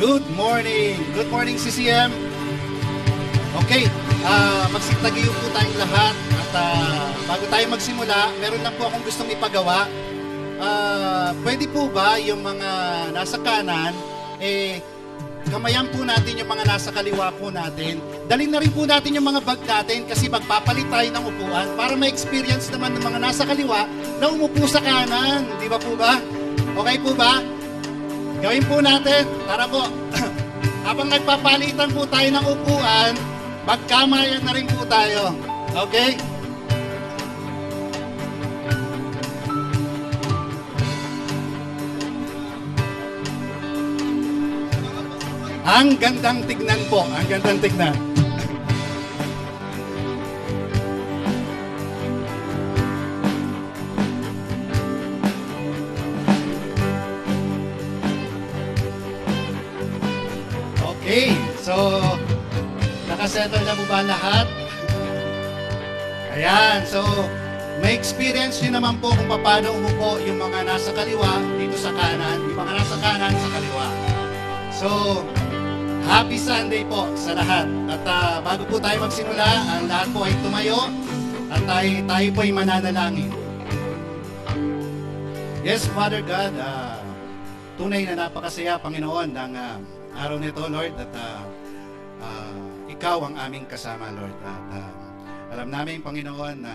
Good morning! Good morning, CCM! Okay, magsitagiyo po tayong lahat at bago tayo magsimula, meron lang po akong gustong ipagawa. Pwede po ba yung mga nasa kanan, kamayan po natin yung mga nasa kaliwa po natin. Dalhin na rin po natin yung mga bag natin kasi magpapalit tayo ng upuan para ma-experience naman ng mga nasa kaliwa na umupo sa kanan. Di ba po ba? Okay po ba? Gawin po natin. Tara po. Habang nagpapalitan po tayo ng upuan, magkamayan na rin po tayo. Okay? Ang gandang tignan po. Ang gandang tignan. Okay, so nakasettle na po ba lahat? Ayan, so may experience nyo naman po kung paano umupo yung mga nasa kaliwa dito sa kanan, yung mga nasa kanan sa kaliwa. So, happy Sunday po sa lahat. At bago po tayo magsimula, ang lahat po ay tumayo at tayo po ay mananalangin. Yes, Father God, tunay na napakasaya, Panginoon, ng araw nito, Lord, at Ikaw ang aming kasama, Lord. At alam namin, Panginoon, na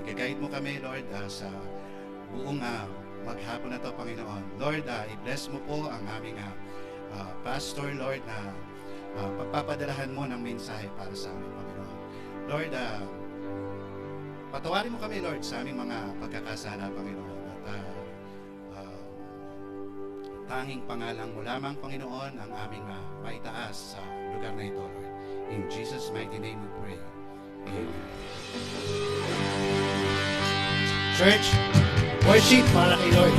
i-guide mo kami, Lord, sa buong maghapon na to, Panginoon. Lord, i-bless mo po ang aming pastor, Lord, na pagpapadalahan mo ng mensahe para sa amin, Panginoon. Lord, patawarin mo kami, Lord, sa aming mga pagkakasala, Panginoon. At tanging pangalang mo lamang, Panginoon, ang aming maitaas sa lugar na ito, Lord. In Jesus' mighty name we pray. Amen. Church, worship para kay Lord.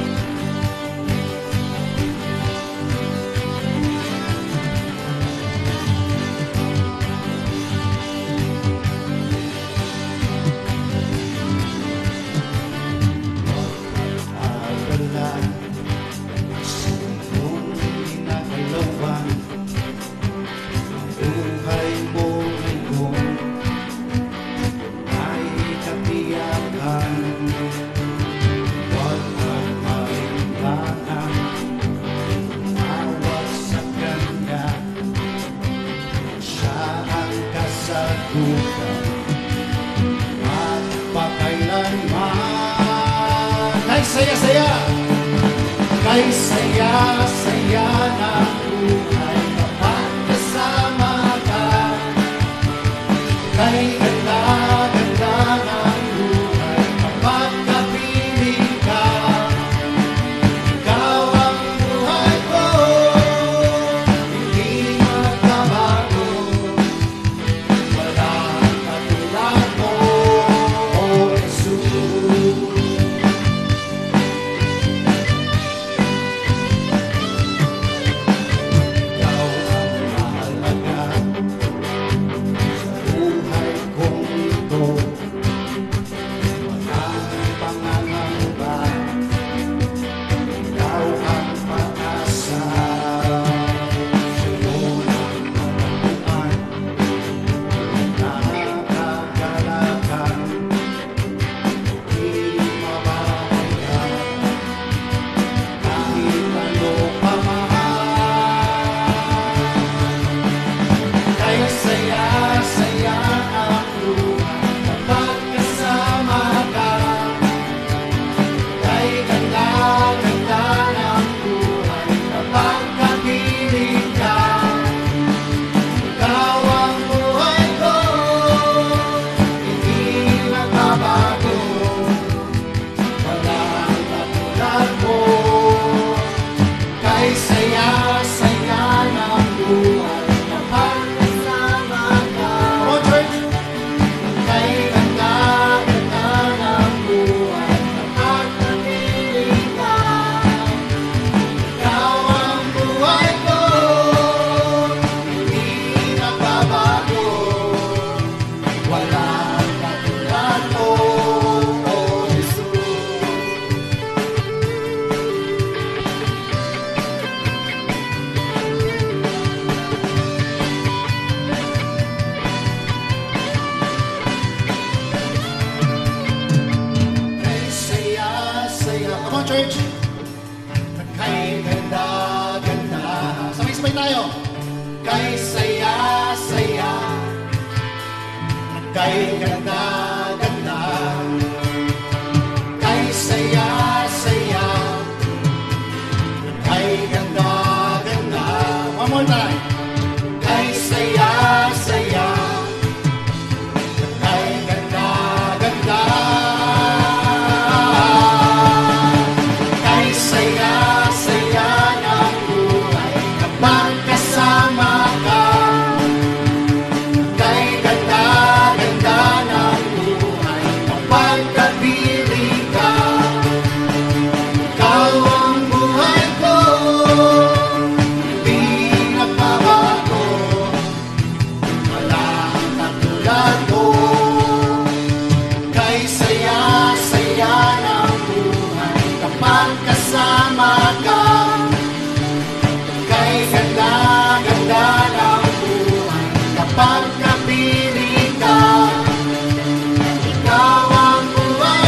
Saya-saya, kay saya-saya na buhay kapag kasama ka. Kay ganda-ganda ng buhay kapag kapiling ka. Ikaw ang buhay ko, hindi magbabago. Walang katulad mo, O Jesus. church. Kay ganda-ganda. Sabay-sabay tayo. Kay saya-saya. Kay ganda-ganda. Kay saya-saya. Kay ganda-ganda. One more time. Kay saya-saya. Kay ganda-ganda. Kay saya-saya ng buhay kapag kasama ka. Kay ganda-ganda ng buhay kapag kapiling ka. Ikaw ang buhay ko, hindi nagbabago. Wala ang katulad mo. Kay saya-saya ng buhay kapag kasama ka. Kay ganda-ganda ng buhay kapag kapiling ka. Ikaw ang buhay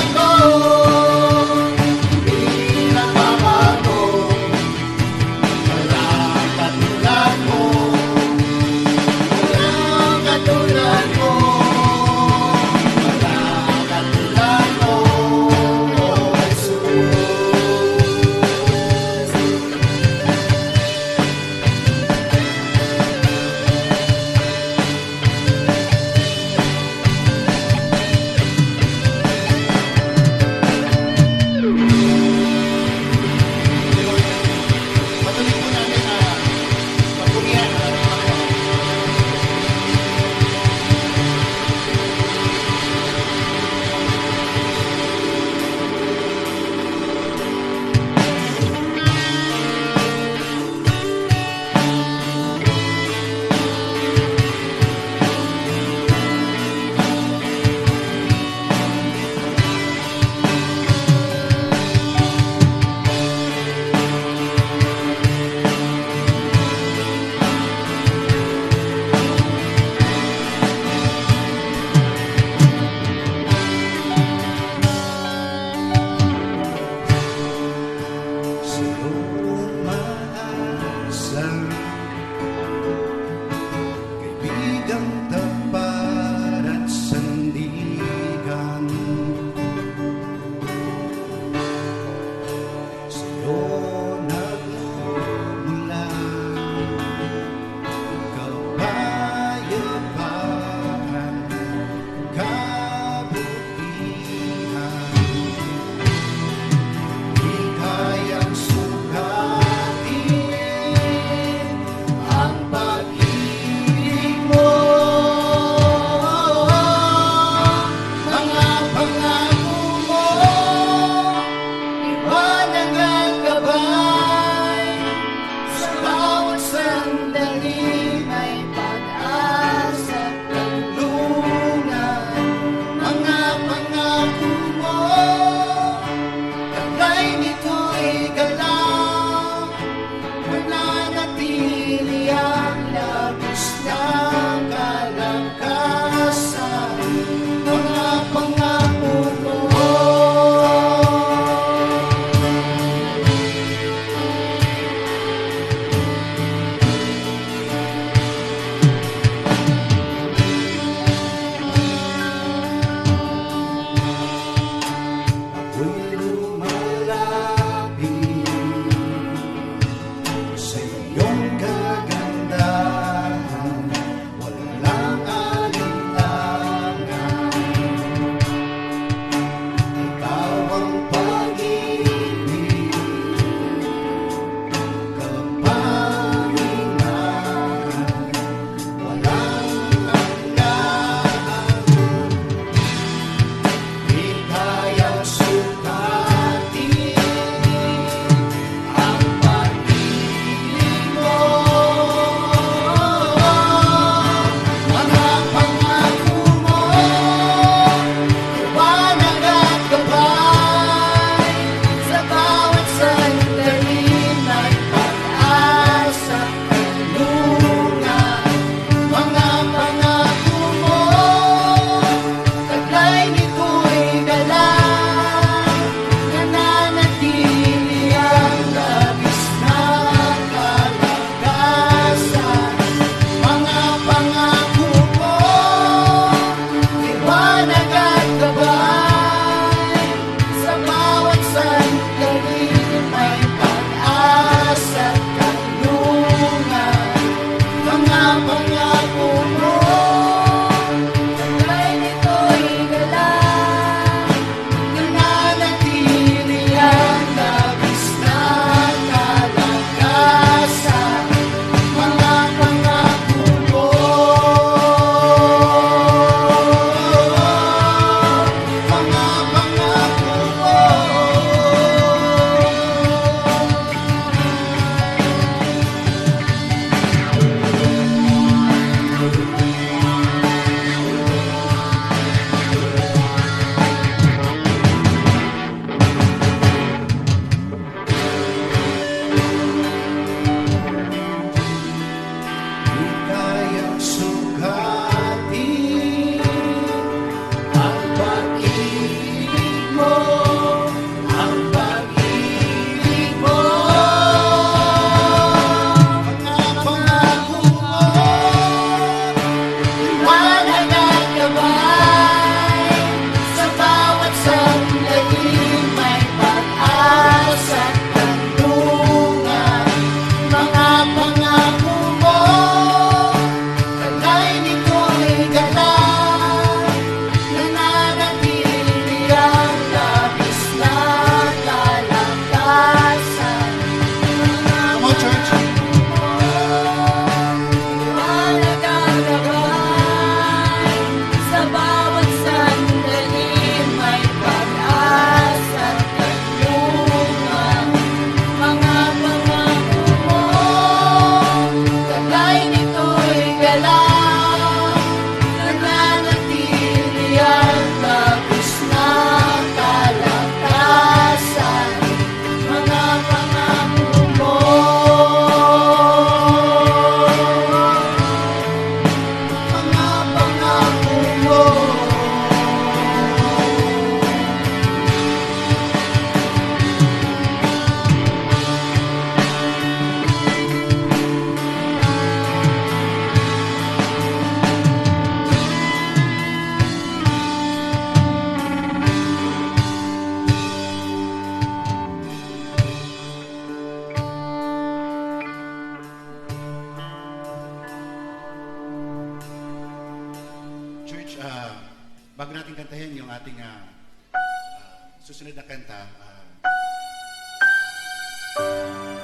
susunod na kanta,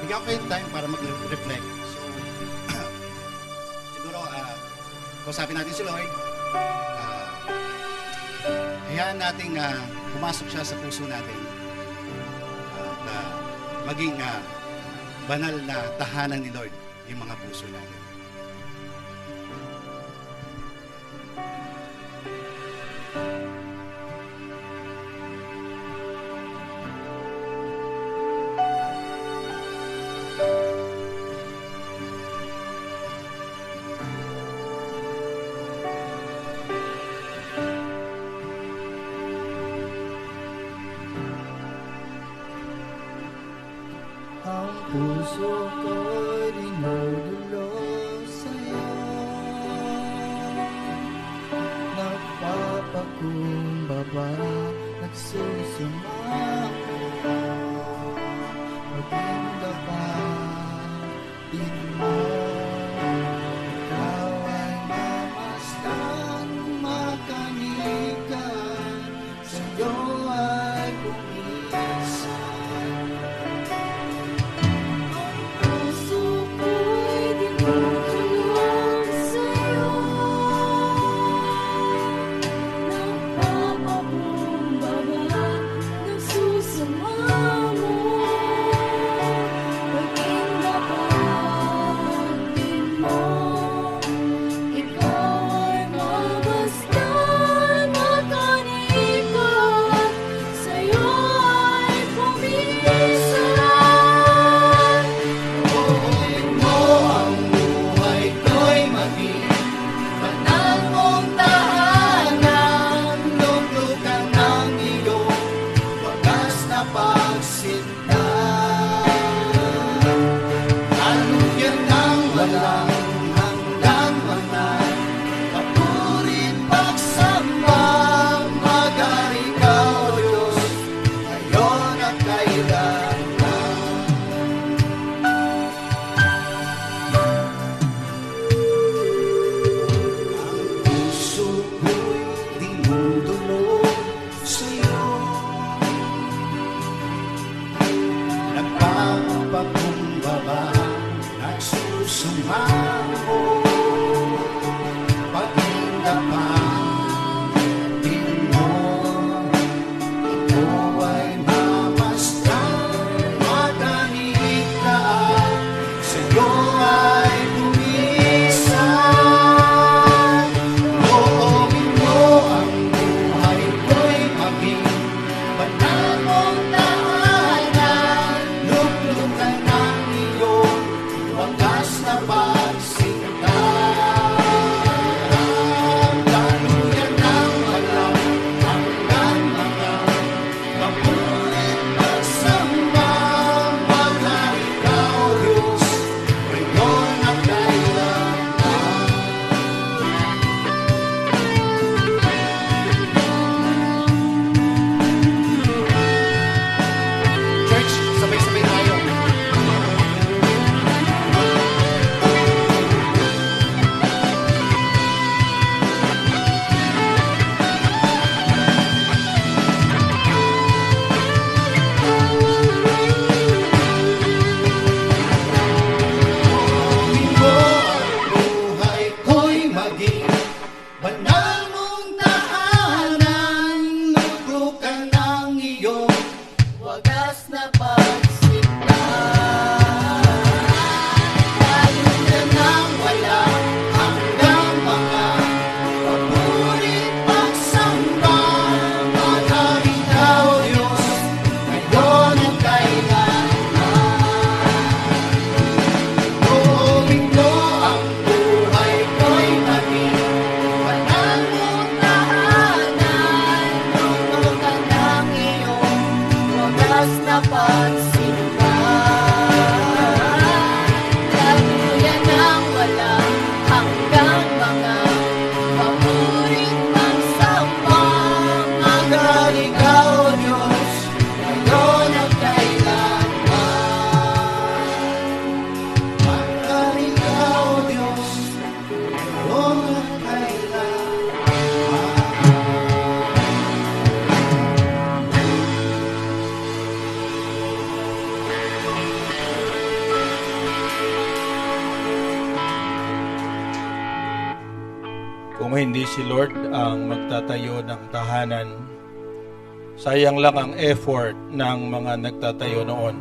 bigyan ko yung time para mag-reflect. So, siguro, kausapin natin si Lord. Hayaan natin pumasok siya sa puso natin. At maging banal na tahanan ni Lord yung mga puso natin. Ang puso ko'y dinudulog sa'yo, nagpapakumbaba, nagsusumako, maging dapatin mo. Ikaw ay mamasdan, makanikan, sa'yo ay pumisan. Nagpapakumbaba, nagsusumamo, pag-indapatin mo. Ikaw ay mamasdan, matanikaan, sa'yo ay bumisan. Loobin mo ang buhay ko'y maging banal mong tahanan. Luglugan ng iyong wagas na pagsinta. Daluyan ng walang hanggan mga mapulit pagsamba. Maghari ka, O Diyos, ngayon at kailanman. Church, sabay-sabay tayo. Loobin mo ang buhay ko'y maging banal mong tahanan. Luglugan ng iyong wagas na pagsinta. Daluyan ng walang hanggang mga papurit pagsamba. Maghari ka, O Diyos, ngayon at kailanman. Loobin mo ang buhay ko'y maging banal mong tahanan. Luglugan ng iyong wagas na pagsinta. Daluyan ng walang hanggang mga papurit pagsamba. Maghari ka, O Diyos, ngayon at kailanman. Maghari ka, O Diyos, ngayon at kailanman. hindi si Lord ang magtatayo ng tahanan, sayang lang ang effort ng mga nagtatayo noon.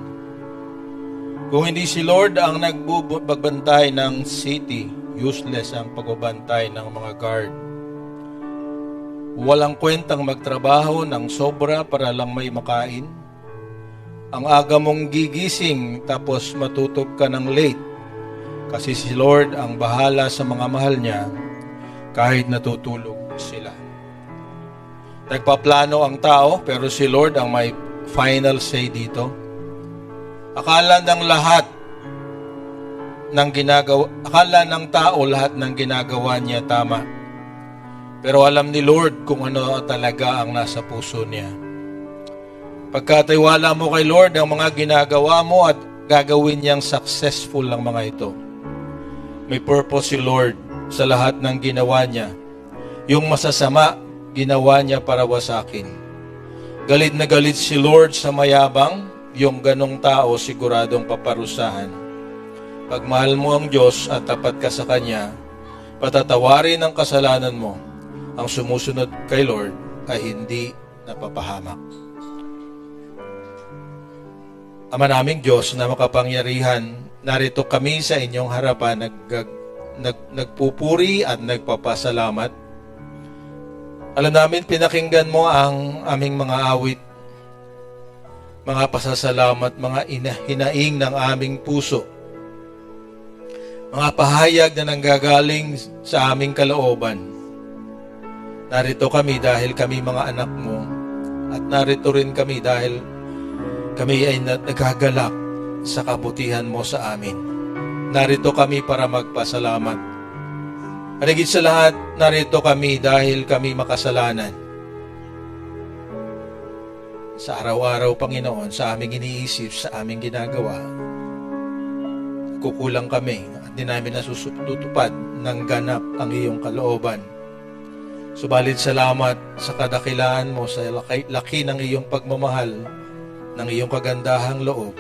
Kung hindi si Lord ang nagbabantay ng city, useless ang pagbabantay ng mga guard. Walang kwentang magtrabaho ng sobra para lang may makain. Ang aga mong gigising tapos matutog ka ng late kasi si Lord ang bahala sa mga mahal niya kahit natutulog sila. Nagpaplano ang tao pero si Lord ang may final say dito. Akala ng tao lahat ng ginagawa niya tama. Pero alam ni Lord kung ano talaga ang nasa puso niya. Pagkatiwala mo kay Lord ang mga ginagawa mo at gagawin niyang successful ang mga ito. May purpose si Lord sa lahat ng ginawa niya. Yung masasama, ginawa niya para wasakin. Galit na galit si Lord sa mayabang, yung ganong tao siguradong paparusahan. Pag mahal mo ang Diyos at tapat ka sa Kanya, patatawarin ang kasalanan mo. Ang sumusunod kay Lord ay hindi napapahamak. Ama naming Diyos na makapangyarihan, narito kami sa inyong harapan nagpupuri at nagpapasalamat. Alam namin pinakinggan mo ang aming mga awit, mga pasasalamat, mga hinaing ng aming puso, mga pahayag na nanggagaling sa aming kalooban. Narito kami dahil kami mga anak mo at narito rin kami dahil kami ay nagagalak sa kabutihan mo sa amin. Narito kami para magpasalamat. At higit sa lahat, narito kami dahil kami makasalanan. Sa araw-araw, Panginoon, sa aming iniisip, sa aming ginagawa, kukulang kami at di namin nasusutupad ng ganap ang iyong kalooban. Subalit salamat sa kadakilaan mo, sa laki ng iyong pagmamahal, ng iyong kagandahang loob.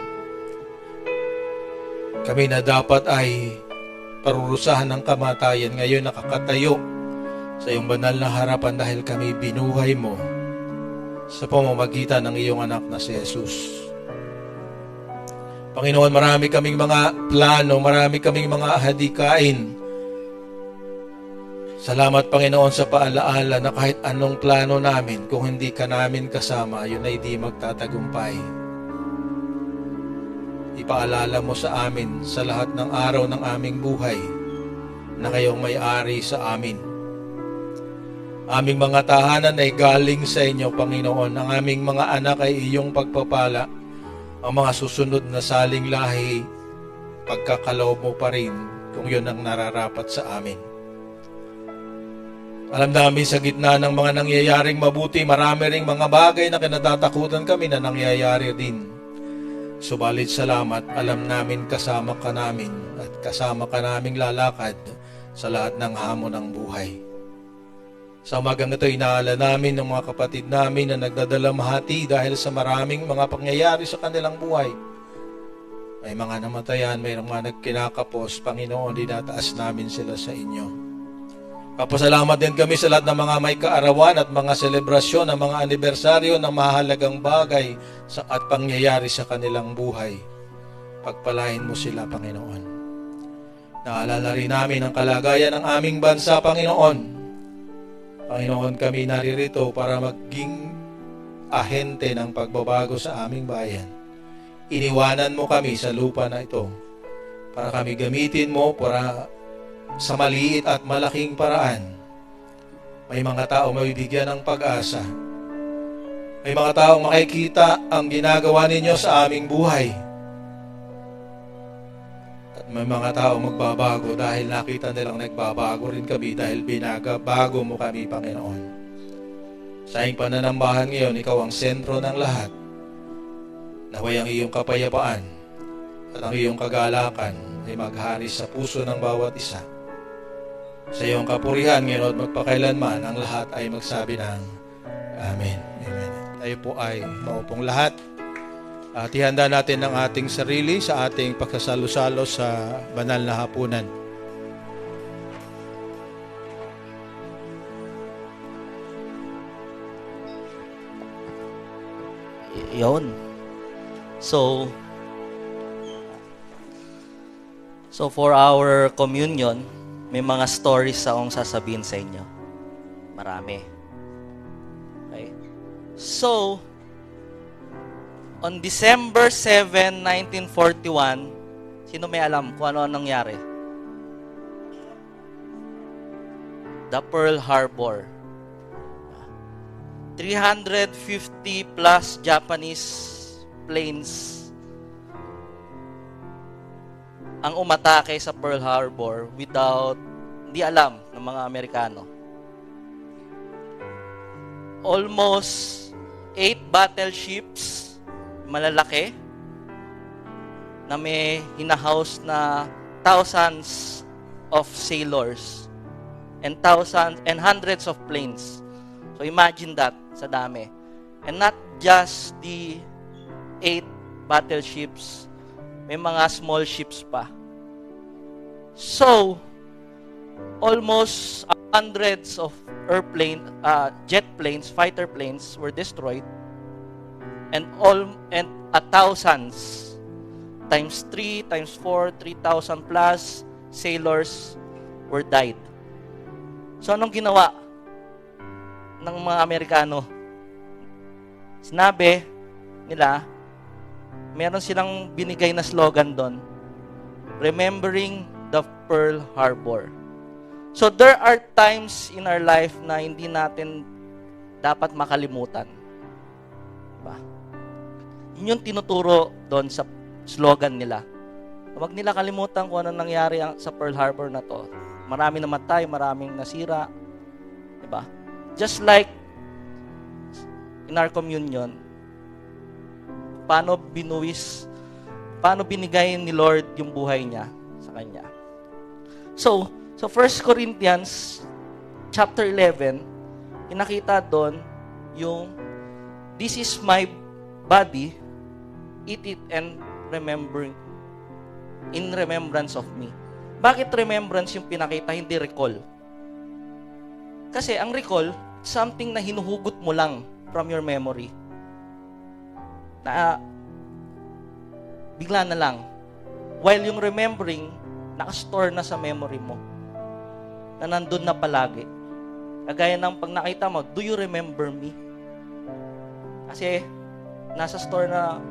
Kami na dapat ay parurusahan ng kamatayan, ngayon nakakatayo sa iyong banal na harapan dahil kami binuhay mo sa pamamagitan ng iyong anak na si Jesus. Panginoon, marami kaming mga plano, marami kaming mga hadikain. Salamat, Panginoon, sa paalaala na kahit anong plano namin, kung hindi ka namin kasama, yun ay di magtatagumpay. Ipaalala mo sa amin sa lahat ng araw ng aming buhay na kayong may-ari sa amin. Aming mga tahanan ay galing sa inyo, Panginoon. Ang aming mga anak ay iyong pagpapala. Ang mga susunod na saling lahi, pagkakaloob mo pa rin kung yun ang nararapat sa amin. Alam namin sa gitna ng mga nangyayaring mabuti, marami ring mga bagay na kinatatakutan kami na nangyayari din. Subalit salamat, alam namin kasama ka namin at kasama ka naming lalakad sa lahat ng hamon ng buhay. Sa umagang ito, inaala namin ng mga kapatid namin na nagdadalamhati dahil sa maraming mga pangyayari sa kanilang buhay. May mga namatayan, may mga nagkinakapos. Panginoon, dinataas namin sila sa inyo. Papasalamat din kami sa lahat ng mga may kaarawan at mga selebrasyon ng mga anibersaryo ng mahalagang bagay at pangyayari sa kanilang buhay. Pagpalain mo sila, Panginoon. Naalala rin namin ang kalagayan ng aming bansa, Panginoon. Panginoon, kami naririto para maging ahente ng pagbabago sa aming bayan. Iniwanan mo kami sa lupa na ito para kami gamitin mo para sa maliit at malaking paraan. May mga tao mabibigyan ng pag-asa. May mga taong makikita ang ginagawa ninyo sa aming buhay. At may mga taong magbabago dahil nakita nilang nagbabago rin kami dahil binabago mo kami, Panginoon. Sa iyong pananambahan ngayon, ikaw ang sentro ng lahat. Naway ang iyong kapayapaan at ang iyong kagalakan ay maghari sa puso ng bawat isa. Sa iyong kapurihan ngayon at magpakailanman, ang lahat ay magsabi ng Amen. Amen. Tayo po ay maupong lahat. At ihanda natin ang ating sarili sa ating pagsasalo-salo sa banal na hapunan. Yun. So for our communion, may mga stories akong sasabihin sa inyo. Marami. Okay? So, on December 7, 1941, sino may alam kung ano nangyari? The Pearl Harbor. 350 plus Japanese planes ang umatake sa Pearl Harbor without di alam ng mga Amerikano. Almost 8 battleships, malalaki, na may hinahouse na thousands of sailors and hundreds of planes. So imagine that, sa dami. And not just the 8 battleships, may mga small ships pa. So, almost hundreds of jet planes, fighter planes were destroyed, and thousands, times 3, times 4, 3,000 plus sailors were died. So, anong ginawa ng mga Amerikano? Sinabi nila, meron silang binigay na slogan doon, remembering the Pearl Harbor. So there are times in our life na hindi natin dapat makalimutan. Diba? Yun yung tinuturo doon sa slogan nila. Huwag nila kalimutan kung ano nangyari sa Pearl Harbor na to. Marami namatay, maraming nasira. Diba? Just like in our communion, paano binigay ni Lord yung buhay niya sa kanya. So 1 Corinthians chapter 11, pinakita doon yung this is my body, eat it and in remembrance of me. Bakit remembrance yung pinakita, hindi recall? Kasi ang recall, something na hinuhugot mo lang from your memory. Na bigla na lang. While yung remembering, nakastore na sa memory mo. Na nandun na palagi. Kagaya ng pag nakita mo, do you remember me? Kasi nasa store na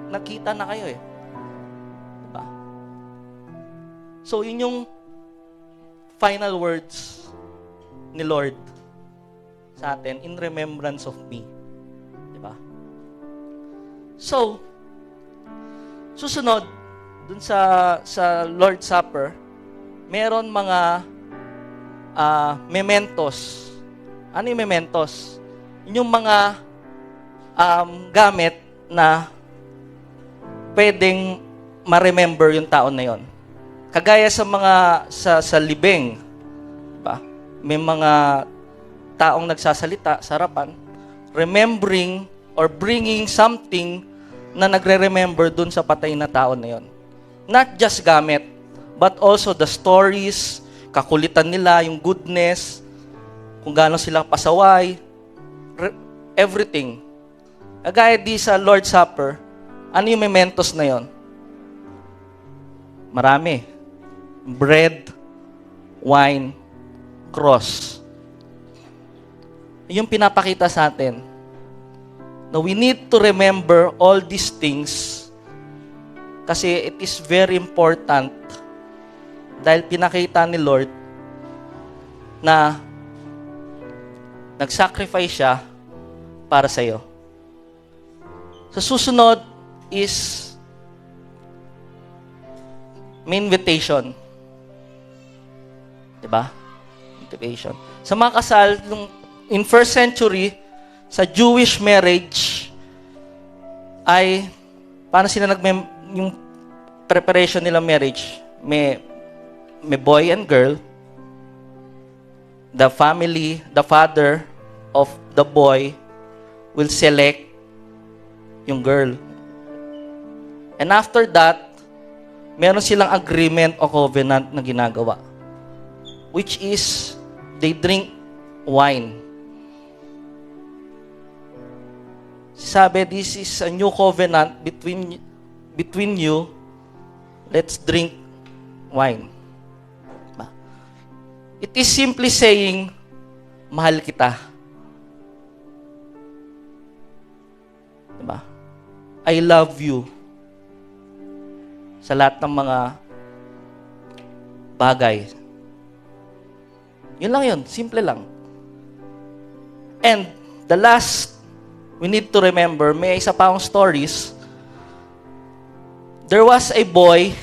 nakita na kayo eh. Diba? So, yun yung final words ni Lord sa atin, in remembrance of me. Diba? So, susunod, dun sa Lord's Supper, meron mga mementos. Ano yung mementos? Yun yung mga gamit na pwedeng ma-remember yung taon na yon. Kagaya sa mga sa libing, diba? May mga taong nagsasalita sa harapan, remembering or bringing something na nagre-remember dun sa patay na tao na yon. Not just gamit, but also the stories, kakulitan nila, yung goodness, kung gaano sila pasaway, everything. Kagaya di sa Lord's Supper, ano yung mementos na yon? Marami. Bread, wine, cross. Yung pinapakita sa atin na we need to remember all these things kasi it is very important dahil pinakita ni Lord na nag-sacrifice siya para sa iyo. Sa susunod is may invitation. Diba? Invitation. Sa mga kasal, in first century, sa Jewish marriage, ay, paano sila yung preparation nila marriage? May boy and girl, the family, the father of the boy will select yung girl. And after that, meron silang agreement o covenant na ginagawa. Which is, they drink wine. Sabi, this is a new covenant between you. Let's drink wine. Diba? It is simply saying, mahal kita. Diba? I love you. Sa lahat ng mga bagay. Yun lang yun. Simple lang. And the last we need to remember, may isa pa akong stories. There was a boy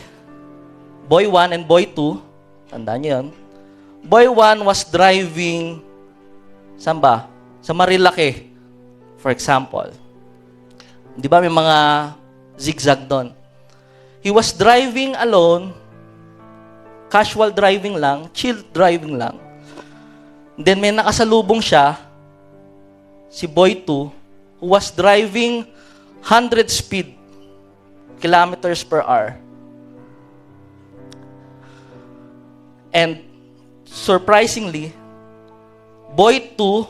1 and boy 2. Tandaan niyo yun. Boy 1 was driving, saan ba? Sa Marilake, for example. Di ba may mga zigzag doon? He was driving alone, casual driving lang, chill driving lang. Then may nakasalubong siya, si boy 2, who was driving 100 speed, kilometers per hour. And surprisingly, boy 2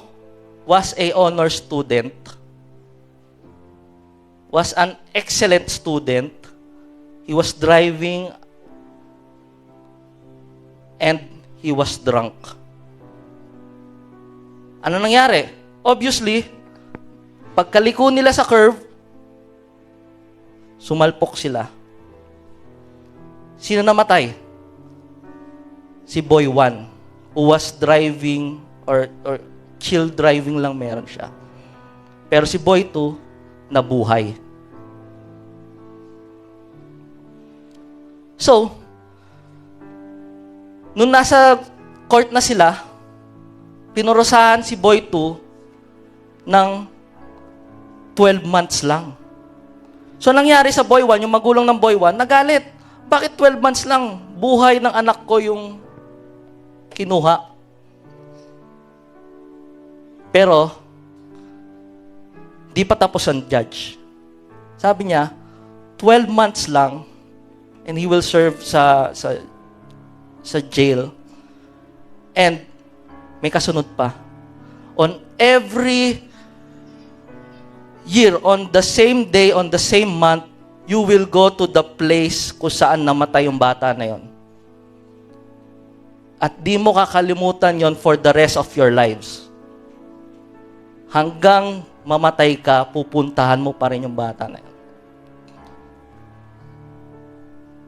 was a honor student, was an excellent student. He was driving and he was drunk. Ano nangyari? Obviously, pagkaliko nila sa curve, sumalpok sila. Sino namatay? Si boy 1, who was driving or chill driving lang meron siya. Pero si boy 2, nabuhay. So, nung nasa court na sila, pinurusahan si boy 2 ng 12 months lang. So, nangyari sa boy 1, yung magulang ng boy 1, nagalit. Bakit 12 months lang? Buhay ng anak ko yung kinuha. Pero, di pa tapos ang judge. Sabi niya, 12 months lang, and he will serve sa jail. And may kasunod pa. On every year, on the same day, on the same month, you will go to the place kung saan namatay yung bata na yon. At di mo kakalimutan yon for the rest of your lives. Hanggang mamatay ka, pupuntahan mo pa rin yung bata na yon.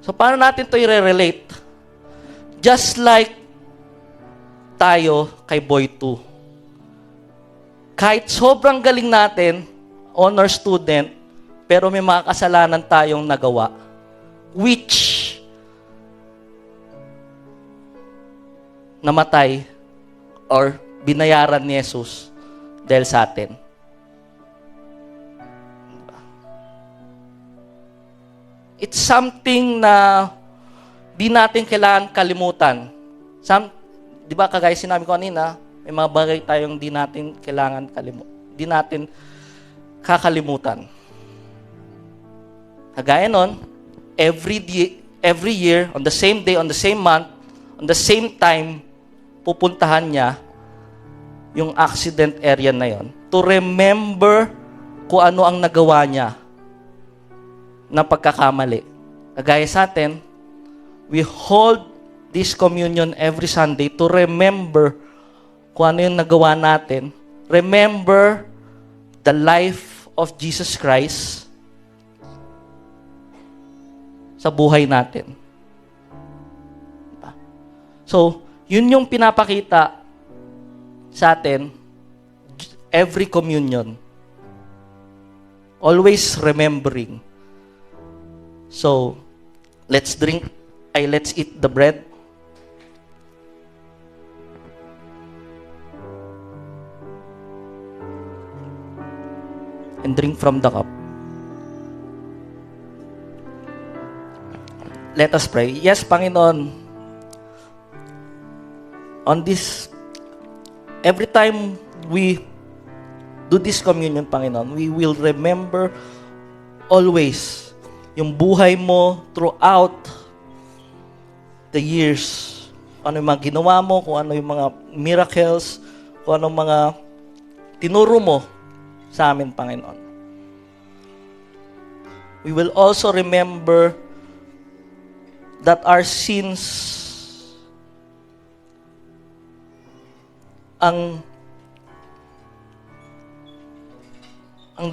So, paano natin ito i-relate? Just like tayo kay boy 2. Kahit sobrang galing natin, honor student, pero may mga kasalanan tayong nagawa, which namatay or binayaran ni Jesus dahil sa atin. It's something na di natin kailangan kalimutan. Di ba kagaya sinabi ko kanina, may mga bagay tayong di natin kailangan di natin kakalimutan. Kagaya nun, every year, on the same day, on the same month, on the same time, pupuntahan niya yung accident area na yon to remember kung ano ang nagawa niya na pagkakamali. Kagaya sa atin, we hold this communion every Sunday to remember kung ano yung nagawa natin. Remember the life of Jesus Christ sa buhay natin. So, yun yung pinapakita sa atin every communion. Always remembering. So, let's eat the bread. And drink from the cup. Let us pray. Yes, Panginoon, on this, every time we do this communion, Panginoon, we will remember always yung buhay mo throughout the years. Ano yung mga ginawa mo, kung ano yung mga miracles, kung ano yung mga tinuro mo sa amin, Panginoon. we will also remember that our sins ang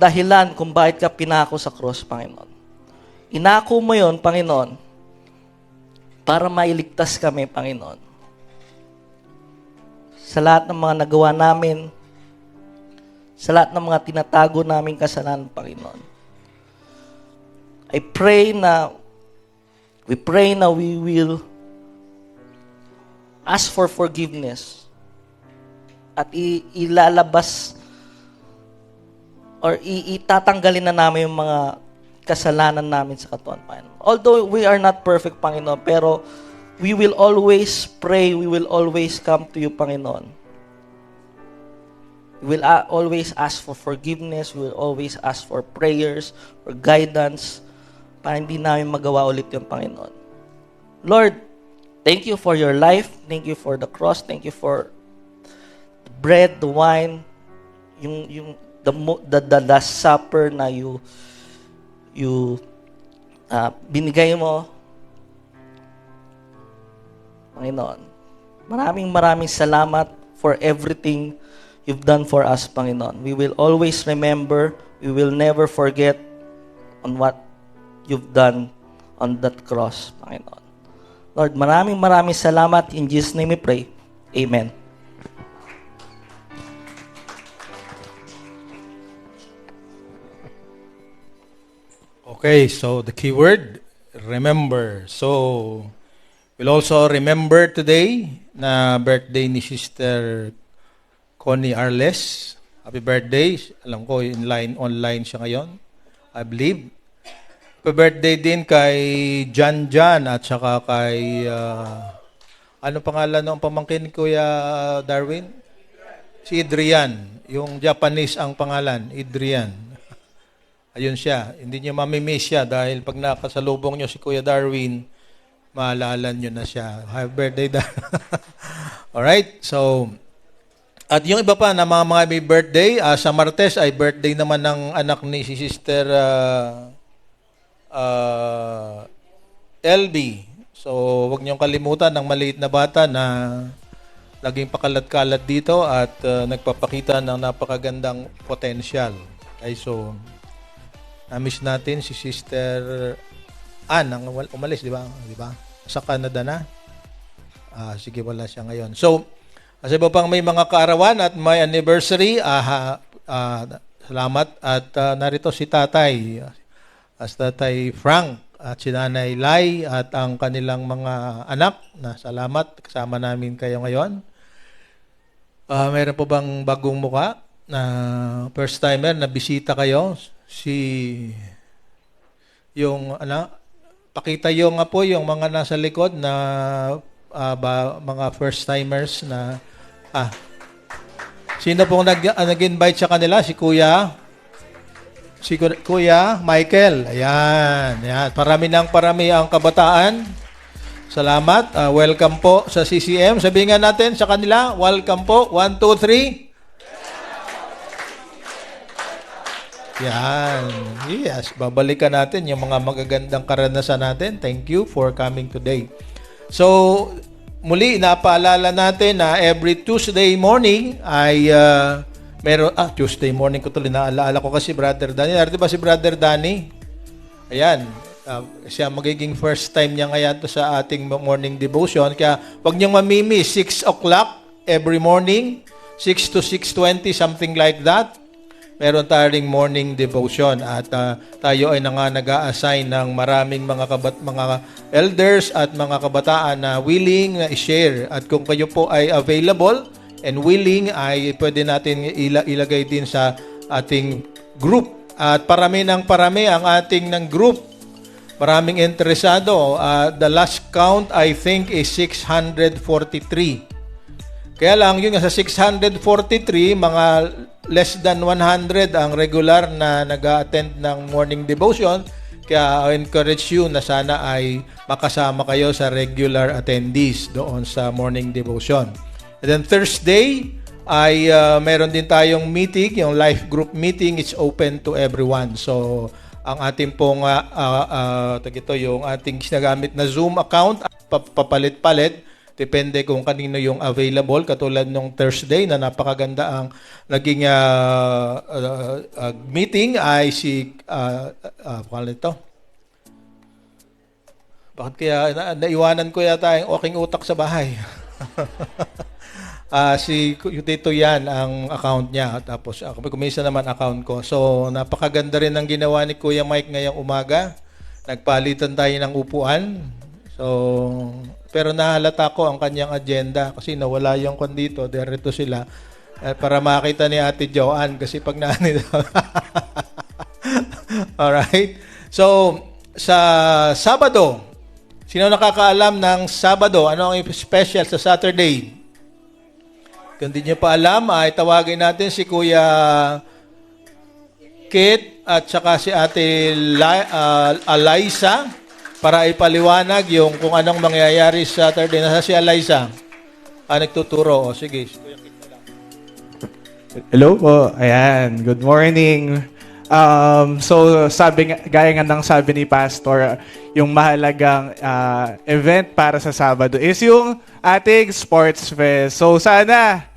dahilan kung bakit ka pinako sa cross, Panginoon. Inako mo yon, Panginoon, para mailigtas kami, Panginoon. Sa lahat ng mga nagawa namin, sa lahat ng mga tinatago naming kasalanan, Panginoon. We pray na we will ask for forgiveness at ilalabas or itatanggalin na namin yung mga kasalanan namin sa katawan, Panginoon. Although we are not perfect, Panginoon, pero we will always pray, we will always come to you, Panginoon. We will always ask for forgiveness, we will always ask for prayers, for guidance, para hindi namin magawa ulit yung Panginoon. Lord, thank you for your life, thank you for the cross, thank you for the bread, the wine, the last supper na you binigay mo, Panginoon. Maraming salamat for everything you've done for us, Panginoon. We will always remember, we will never forget on what you've done on that cross, Panginoon. Lord, maraming salamat. In Jesus' name we pray. Amen. Okay, so the key word, remember. So, we'll also remember today na birthday ni Sister Connie Arles. Happy birthday. Alam ko, online siya ngayon. I believe. Happy birthday din kay Jan at saka kay, ano pangalan ng pamangkin ni Kuya Darwin? Si Adrian. Yung Japanese ang pangalan, Adrian. Ayun siya. Hindi niyo mamimiss siya dahil pag nakasalubong niyo si Kuya Darwin, maalala niyo na siya. Happy birthday, Darwin. Alright, so, at yung iba pa na mga may birthday, sa Martes ay birthday naman ng anak ni si Sister LB. So, huwag niyong kalimutan ng maliit na bata na laging pakalat-kalat dito at nagpapakita ng napakagandang potential. Okay, so, na-miss natin si Sister Ann ang umalis, di ba? Sa Canada na. Sige, wala siya ngayon. So, kasi ba pang may mga kaarawan at may anniversary, salamat. At narito si Tatay, Tatay Frank at si Nanay Lai at ang kanilang mga anak na salamat. Kasama namin kayo ngayon. Mayroon po bang bagong muka na first timer na bisita kayo? Pakita yung nga po yung mga nasa likod na mga first timers na sino pong nag-invite sa kanila? Si Kuya Michael. Ayan. Parami ang kabataan. Salamat. Welcome po sa CCM. Sabihin nga natin sa kanila, welcome po. 1, 2, 3. Yan. Yes. Babalikan natin yung mga magagandang karanasan natin. Thank you for coming today. So, muli, napaalala natin na every Tuesday morning ay Tuesday morning ko tuloy. Naalaala ko kasi Brother Danny. Narito ba si Brother Danny? Ayan. Siya magiging first time niya ngayon to sa ating morning devotion. Kaya wag niyong mamimiss. 6 o'clock every morning. 6 to 6:20, something like that. Meron tayong morning devotion at tayo ay nag-a-assign ng maraming mga elders at mga kabataan na willing na i-share. At kung kayo po ay available and willing, ay pwede natin ilagay din sa ating group. At parami ang ating ng group. Maraming interesado. The last count, I think, is 643. Kaya lang, yung sa 643, mga less than 100 ang regular na nag-a-attend ng morning devotion. Kaya I encourage you na sana ay makasama kayo sa regular attendees doon sa morning devotion. And then Thursday, ay meron din tayong meeting, yung life group meeting, it's open to everyone. So, ang ating pong yung ating ginagamit na Zoom account, papalit-palit, depende kung kanino yung available. Katulad nung Thursday na napakaganda ang naging meeting ay si, bakit kaya naiwanan ko yata yung aking utak sa bahay? Si Tito yan ang account niya. Tapos kumisa naman account ko. So napakaganda rin ang ginawa ni Kuya Mike ngayong umaga. Nagpalitan tayo ng upuan. So pero nahalata ko ang kanyang agenda kasi nawala yung kondito. Derito sila. Para makita ni Ate Joanne kasi pag naanito. Alright. So sa Sabado, sino nakakaalam ng Sabado? Ano ang special sa Saturday? Kung di nyo pa alam, ay tawagin natin si Kuya Kit at saka si Ate Alaysa para ipaliwanag yung kung anong mangyayari sa Saturday. Nasa si Alaysa? Nagtuturo. O sige. Hello po. Ayan. Good morning. So gaya nga ng sabi ni Pastor, yung mahalagang event para sa Sabado is yung ating sports fest. So sana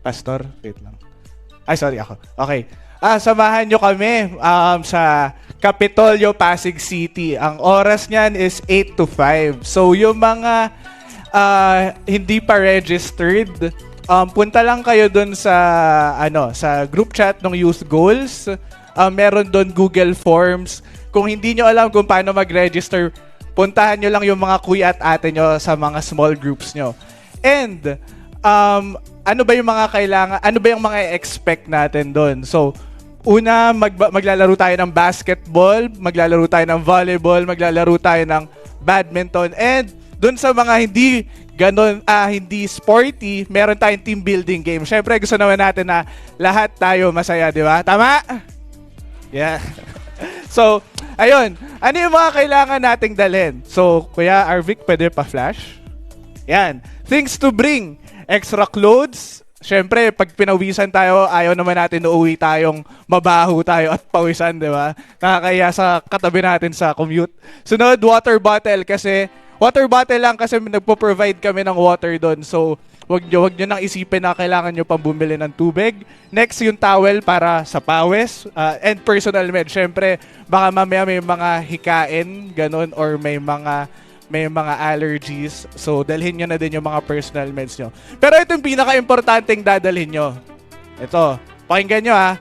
Pastor, wait lang. Ay, sorry ako. Okay. Samahan nyo kami sa Capitolio, Pasig City. Ang oras niyan is 8 to 5. So yung mga hindi pa registered, punta lang kayo dun sa sa group chat ng Youth Goals. Meron doon Google Forms. Kung hindi nyo alam kung paano mag-register, puntahan nyo lang yung mga kuya at ate nyo sa mga small groups nyo. And ano ba yung mga kailangan, ano ba yung mga expect natin doon? So, una, maglalaro tayo ng basketball, maglalaro tayo ng volleyball, maglalaro tayo ng badminton, and doon sa mga hindi sporty, meron tayong team building game. Syempre, gusto naman natin na lahat tayo masaya, di ba? Tama? Yeah. So, ayun. Ano yung mga kailangan nating dalhin? So, Kuya Arvic, pwede pa-flash? Yan. Things to bring. Extra clothes. Syempre, pag pinawisan tayo, ayaw naman natin na uwi tayong mabaho tayo at pawisan, di ba? Nakakaya sa katabi natin sa commute. Sunod, water bottle kasi water bottle lang kasi nagpo-provide kami ng water doon. So, wag nyo nang isipin na kailangan nyo pang bumili ng tubig. Next, yung towel para sa pawis. And personal med. Syempre, baka mamaya may mga hikain, ganun, or may mga allergies. So, dalhin nyo na din yung mga personal meds nyo. Pero ito yung pinaka-importanting dadalhin nyo. Ito, pakinggan nyo ha.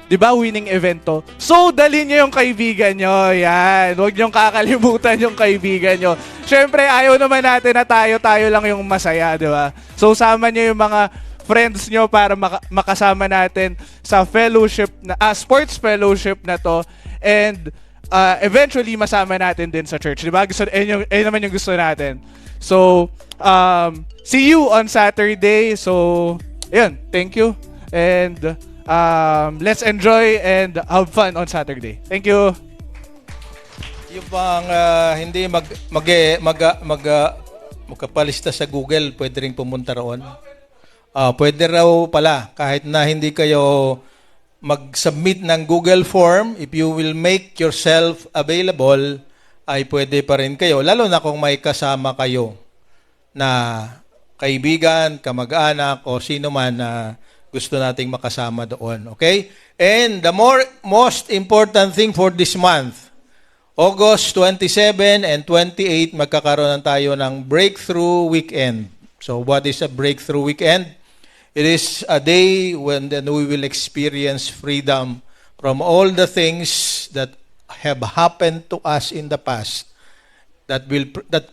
Diba winning event to? So, dalhin nyo yung kaibigan nyo. Yan. Huwag nyo kakalimutan yung kaibigan nyo. Siyempre, ayaw naman natin na tayo lang yung masaya, di ba? So, sama nyo yung mga friends nyo para makasama natin sa fellowship, sports fellowship na to. And eventually, masama natin din sa church. Di ba? Naman yung gusto natin. So, see you on Saturday. So, yun. Thank you. And let's enjoy and have fun on Saturday. Thank you. Yung bang hindi magkapalista sa Google, pwede rin pumunta roon. Pwede raw pala, kahit na hindi kayo mag-submit ng Google form, if you will make yourself available, ay pwede pa rin kayo. Lalo na kung may kasama kayo na kaibigan, kamag-anak, o sino man na gusto nating makasama doon. Okay? And the most important thing for this month, August 27 and 28, magkakaroon tayo ng Breakthrough Weekend. So what is a Breakthrough Weekend? It is a day when then we will experience freedom from all the things that have happened to us in the past that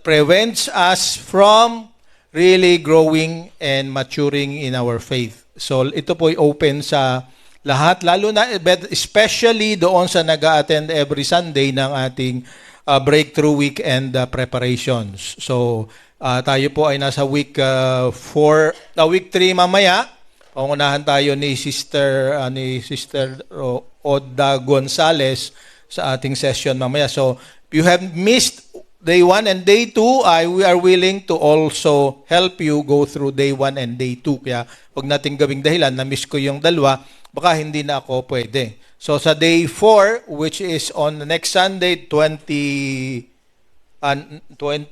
prevents us from really growing and maturing in our faith. So ito po ay open sa lahat, lalo na especially doon sa nag-attend every Sunday ng ating Breakthrough Weekend preparations. So tayo po ay nasa week 3 mamaya. Pangunahan tayo ni Sister Oda Gonzales sa ating session mamaya. So if you have missed day 1 and day 2, we are willing to also help you go through day 1 and day 2. Kaya huwag nating gawing dahilan, na-miss ko yung dalawa, baka hindi na ako pwede. So sa day 4, which is on the next Sunday, 20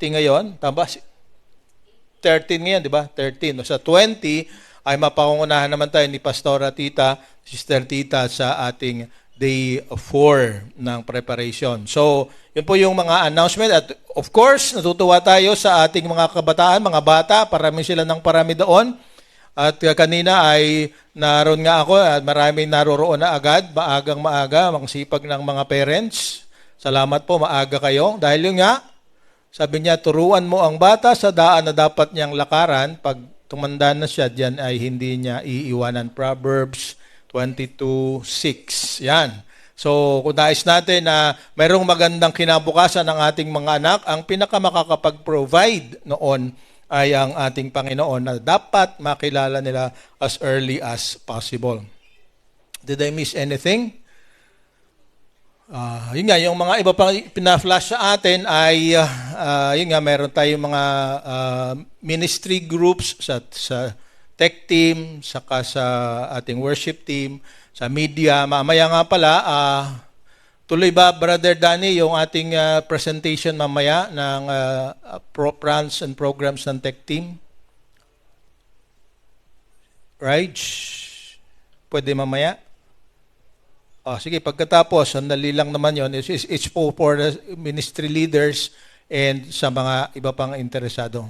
ngayon, tama? 13 ngayon, di ba? 13. Sa 20, ay mapangungunahan naman tayo ni Pastora Tita, Sister Tita sa ating day 4 ng preparation. So, yun po yung mga announcement. At of course, natutuwa tayo sa ating mga kabataan, mga bata. Parami sila ng parami doon. At kanina ay naroon nga ako at maraming naroroon na agad, maagang maaga, mga sipag ng mga parents. Salamat po, maaga kayo. Dahil yun nga, sabi niya, turuan mo ang bata sa daan na dapat niyang lakaran. Pag tumanda na siya, diyan ay hindi niya iiwanan. Proverbs 22:6. Yan. So, kung nais natin na mayroong magandang kinabukasan ng ating mga anak, ang pinakamakakapag-provide noon ay ang ating Panginoon na dapat makilala nila as early as possible. Did I miss anything? Yun nga, yung mga iba pang pina-flash sa atin ay, yun nga, meron tayong mga ministry groups sa tech team, saka sa ating worship team, sa media. Mamaya nga pala, tuloy ba, Brother Danny, yung ating presentation mamaya ng plans and programs ng tech team? Right? Pwede mamaya? Sige, pagkatapos, sandali lang naman yun. It's for the ministry leaders and sa mga iba pang interesado.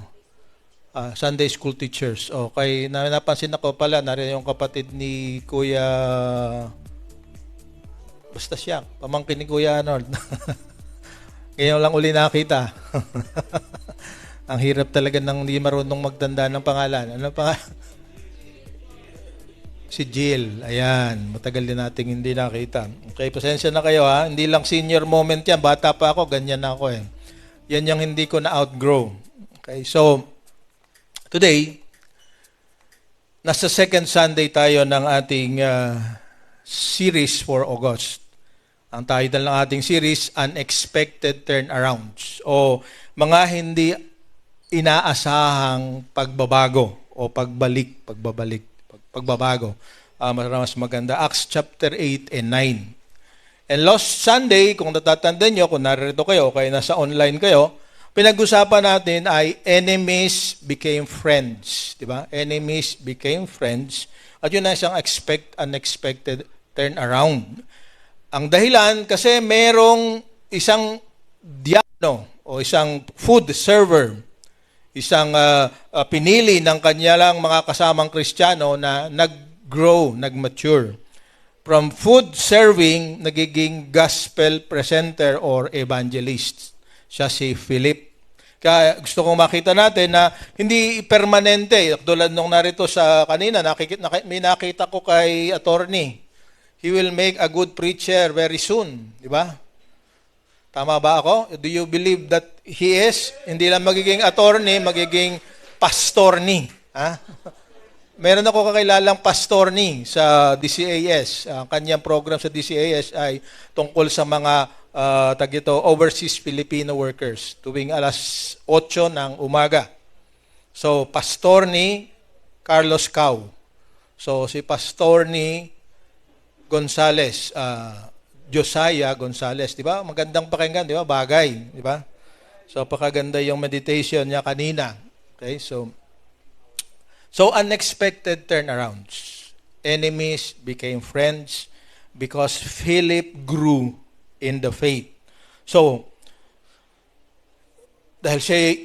Sunday school teachers. Okay, napansin ako pala, nariyan yung kapatid ni Kuya, basta siya, pamangkin ni Kuya Arnold. Ngayon lang uli nakita. Ang hirap talaga ng hindi marunong magtanda ng pangalan. Ano pangalan? Si Jill. Ayan, matagal din nating hindi nakita. Okay, pasensya na kayo ha. Hindi lang senior moment yan. Bata pa ako, ganyan na ako eh. Yan yung hindi ko na outgrow. Okay, so, today, nasa second Sunday tayo ng ating series for August. Ang title ng ating series, Unexpected Turnarounds. O mga hindi inaasahang pagbabago o pagbabago. Mas maganda. Acts chapter 8 and 9. And last Sunday, kung natatandaan nyo, kung narito kayo, kaya nasa online kayo, pinag-usapan natin ay enemies became friends. Diba? Enemies became friends. At yun na isang unexpected turnaround. Ang dahilan, kasi merong isang diakno o isang food server, isang pinili ng kanyalang mga kasamang Kristiyano na nag-grow, nag-mature. From food serving, nagiging gospel presenter or evangelist. Siya si Philip. Kaya gusto kong makita natin na hindi permanente. Tulad nung narito sa kanina, may nakita ko kay attorney. He will make a good preacher very soon. Di ba? Tama ba ako? Do you believe that he is? Hindi lang magiging attorney, magiging pastorni. Ha? Meron ako kakilalang pastorni sa DCAS. Ang kanyang program sa DCAS ay tungkol sa mga overseas Filipino workers tuwing alas 8 ng umaga. So, pastorni Carlos Cao. So, si pastorni Gonzales, Josiah Gonzales, di ba? Magandang pakinggan, di ba? Bagay, di ba? So, pakaganda yung meditation niya kanina. Okay, so unexpected turnarounds. Enemies became friends because Philip grew in the faith. So, dahil siya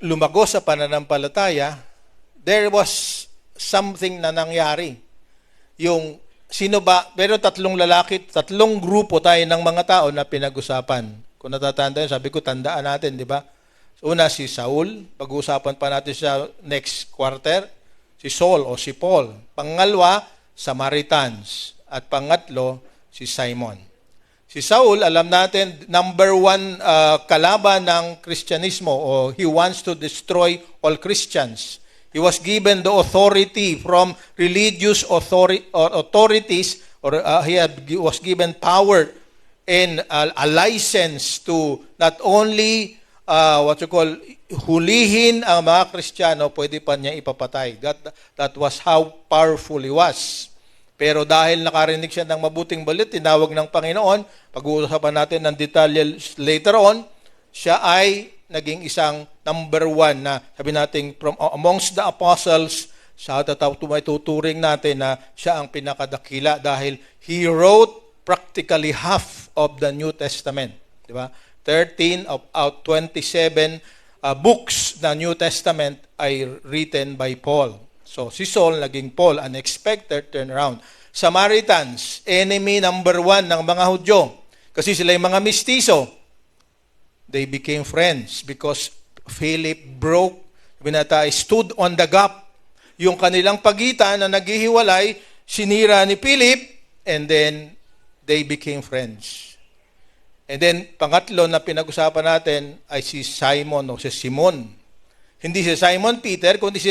lumago sa pananampalataya, there was something na nangyari. Yung sino ba? Pero tatlong grupo tayo ng mga tao na pinag-usapan. Kung natatandaan, sabi ko, tandaan natin, di ba? Una, si Saul. Pag-uusapan pa natin sa next quarter. Si Saul o si Paul. Pangalawa, Samaritans. At pangatlo, si Simon. Si Saul, alam natin, number 1 kalaban ng Kristyanismo o he wants to destroy all Christians. He was given the authority from religious authorities, or he was given power and a license to not only hulihin ang mga Kristiyano, pwede pa niya ipapatay. That was how powerful he was. Pero dahil nakarinig siya ng mabuting balita, tinawag ng Panginoon, pag-uusapan natin ng detalye later on, siya ay naging isang number 1 na sabi natin from amongst the apostles, sa tuturing natin na siya ang pinakadakila dahil he wrote practically half of the New Testament. Di ba? 13 of out 27 books na New Testament ay written by Paul. So si Saul naging Paul, unexpected turnaround. Samaritans, enemy number 1 ng mga Hudyo. Kasi sila yung mga mistiso. They became friends because Philip stood on the gap. Yung kanilang pagitan na naghihiwalay, sinira ni Philip, and then they became friends. And then, pangatlo na pinag-usapan natin ay si Simon o si Simon. Hindi si Simon Peter, kundi si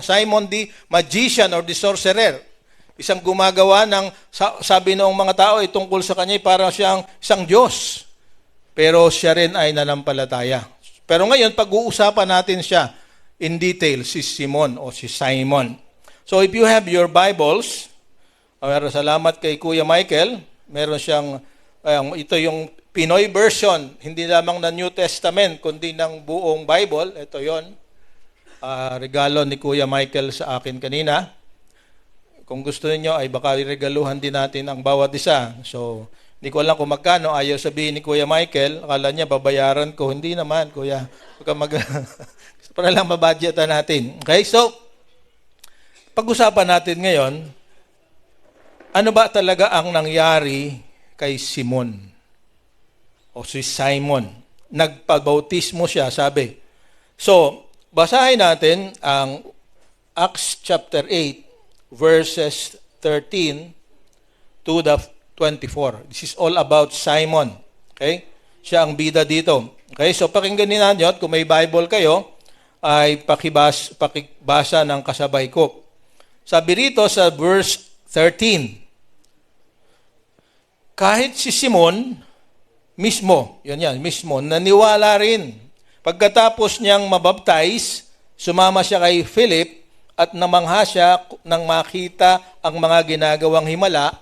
Simon the magician or the sorcerer. Isang gumagawa ng, sabi noong mga tao, tungkol sa kanya, para siyang isang Diyos. Pero siya rin ay nanampalataya. Pero ngayon, pag-uusapan natin siya in detail, si Simon o si Simon. So if you have your Bibles, salamat kay Kuya Michael, meron siyang, ito yung Pinoy version, hindi lamang ng New Testament, kundi ng buong Bible. Ito yon. Regalo ni Kuya Michael sa akin kanina. Kung gusto niyo ay baka regaluhan din natin ang bawat isa. So, hindi ko alam kung magkano. Ayaw sabihin ni Kuya Michael. Akala niya babayaran ko. Hindi naman, Kuya. Para lang mabudgetan natin. Okay, so, pag-usapan natin ngayon, ano ba talaga ang nangyari kay Simon? O si Simon. Nagpabautismo siya, sabi. So, basahin natin ang Acts chapter 8, verses 13 to the 24. This is all about Simon. Okay? Siya ang bida dito. Okay? So, pakinggan ninyo at kung may Bible kayo, ay pakibasa ng kasabay ko. Sabi rito sa verse 13, kahit si Simon mismo, mismo, naniwala rin. Pagkatapos niyang mabaptize, sumama siya kay Philip at namangha siya nang makita ang mga ginagawang himala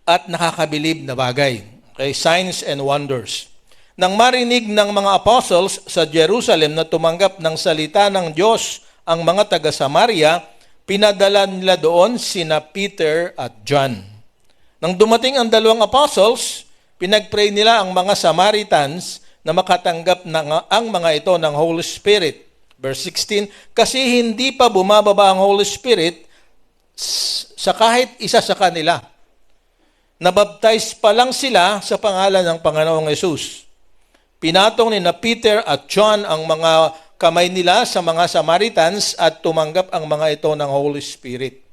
at nakakabilib na bagay. Okay, signs and wonders. Nang marinig ng mga apostles sa Jerusalem na tumanggap ng salita ng Diyos ang mga taga-Samaria, pinadala nila doon sina Peter at John. Nang dumating ang dalawang apostles, pinag-pray nila ang mga Samaritans na makatanggap ang mga ito ng Holy Spirit. Verse 16, kasi hindi pa bumababa ang Holy Spirit sa kahit isa sa kanila. Nabaptize pa lang sila sa pangalan ng Panginoong Yesus. Pinatong ni na Peter at John ang mga kamay nila sa mga Samaritans at tumanggap ang mga ito ng Holy Spirit.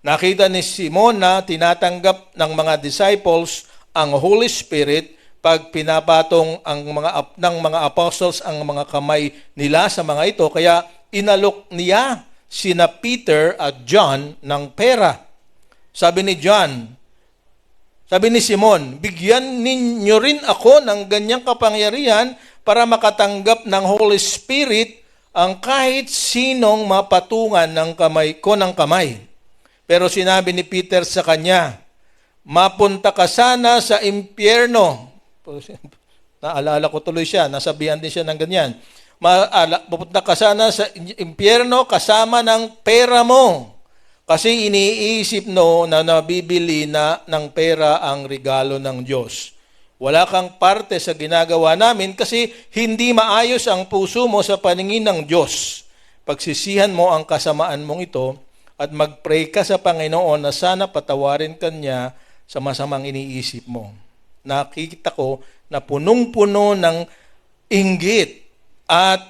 Nakita ni Simon na tinatanggap ng mga disciples ang Holy Spirit pag pinapatong ng mga apostles ang mga kamay nila sa mga ito. Kaya inalok niya sina Peter at John ng pera. Sabi ni Simon, bigyan ninyo rin ako ng ganyang kapangyarihan para makatanggap ng Holy Spirit ang kahit sinong mapatungan ng kamay ko ng kamay. Pero sinabi ni Peter sa kanya, mapunta ka sana sa impyerno. Naalala ko tuloy siya, nasabihan din siya ng ganyan. Mapunta ka sana sa impyerno kasama ng pera mo. Kasi iniisip na nabibili na ng pera ang regalo ng Diyos. Wala kang parte sa ginagawa namin kasi hindi maayos ang puso mo sa paningin ng Diyos. Pagsisihan mo ang kasamaan mong ito at mag-pray ka sa Panginoon na sana patawarin ka niya sa masamang iniisip mo. Nakikita ko na punong-puno ng inggit at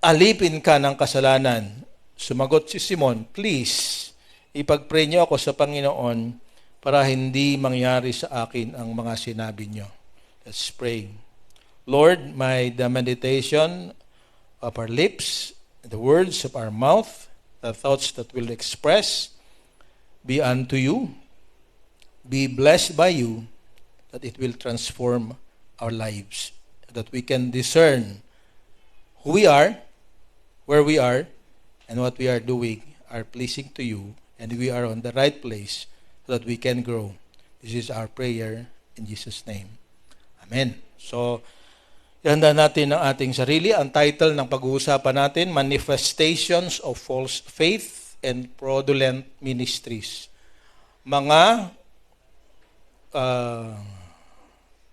alipin ka ng kasalanan. Sumagot si Simon, please, ipag-pray niyo ako sa Panginoon para hindi mangyari sa akin ang mga sinabi niyo. Let's pray. Lord, may the meditation of our lips, the words of our mouth, the thoughts that we'll express, be unto you, be blessed by you, that it will transform our lives, that we can discern who we are, where we are, and what we are doing are pleasing to you, and we are on the right place so that we can grow. This is our prayer in Jesus' name. Amen. So, ihanda natin ang ating sarili. Ang title ng pag-uusapan natin, Manifestations of False Faith and Fraudulent Ministries. Mga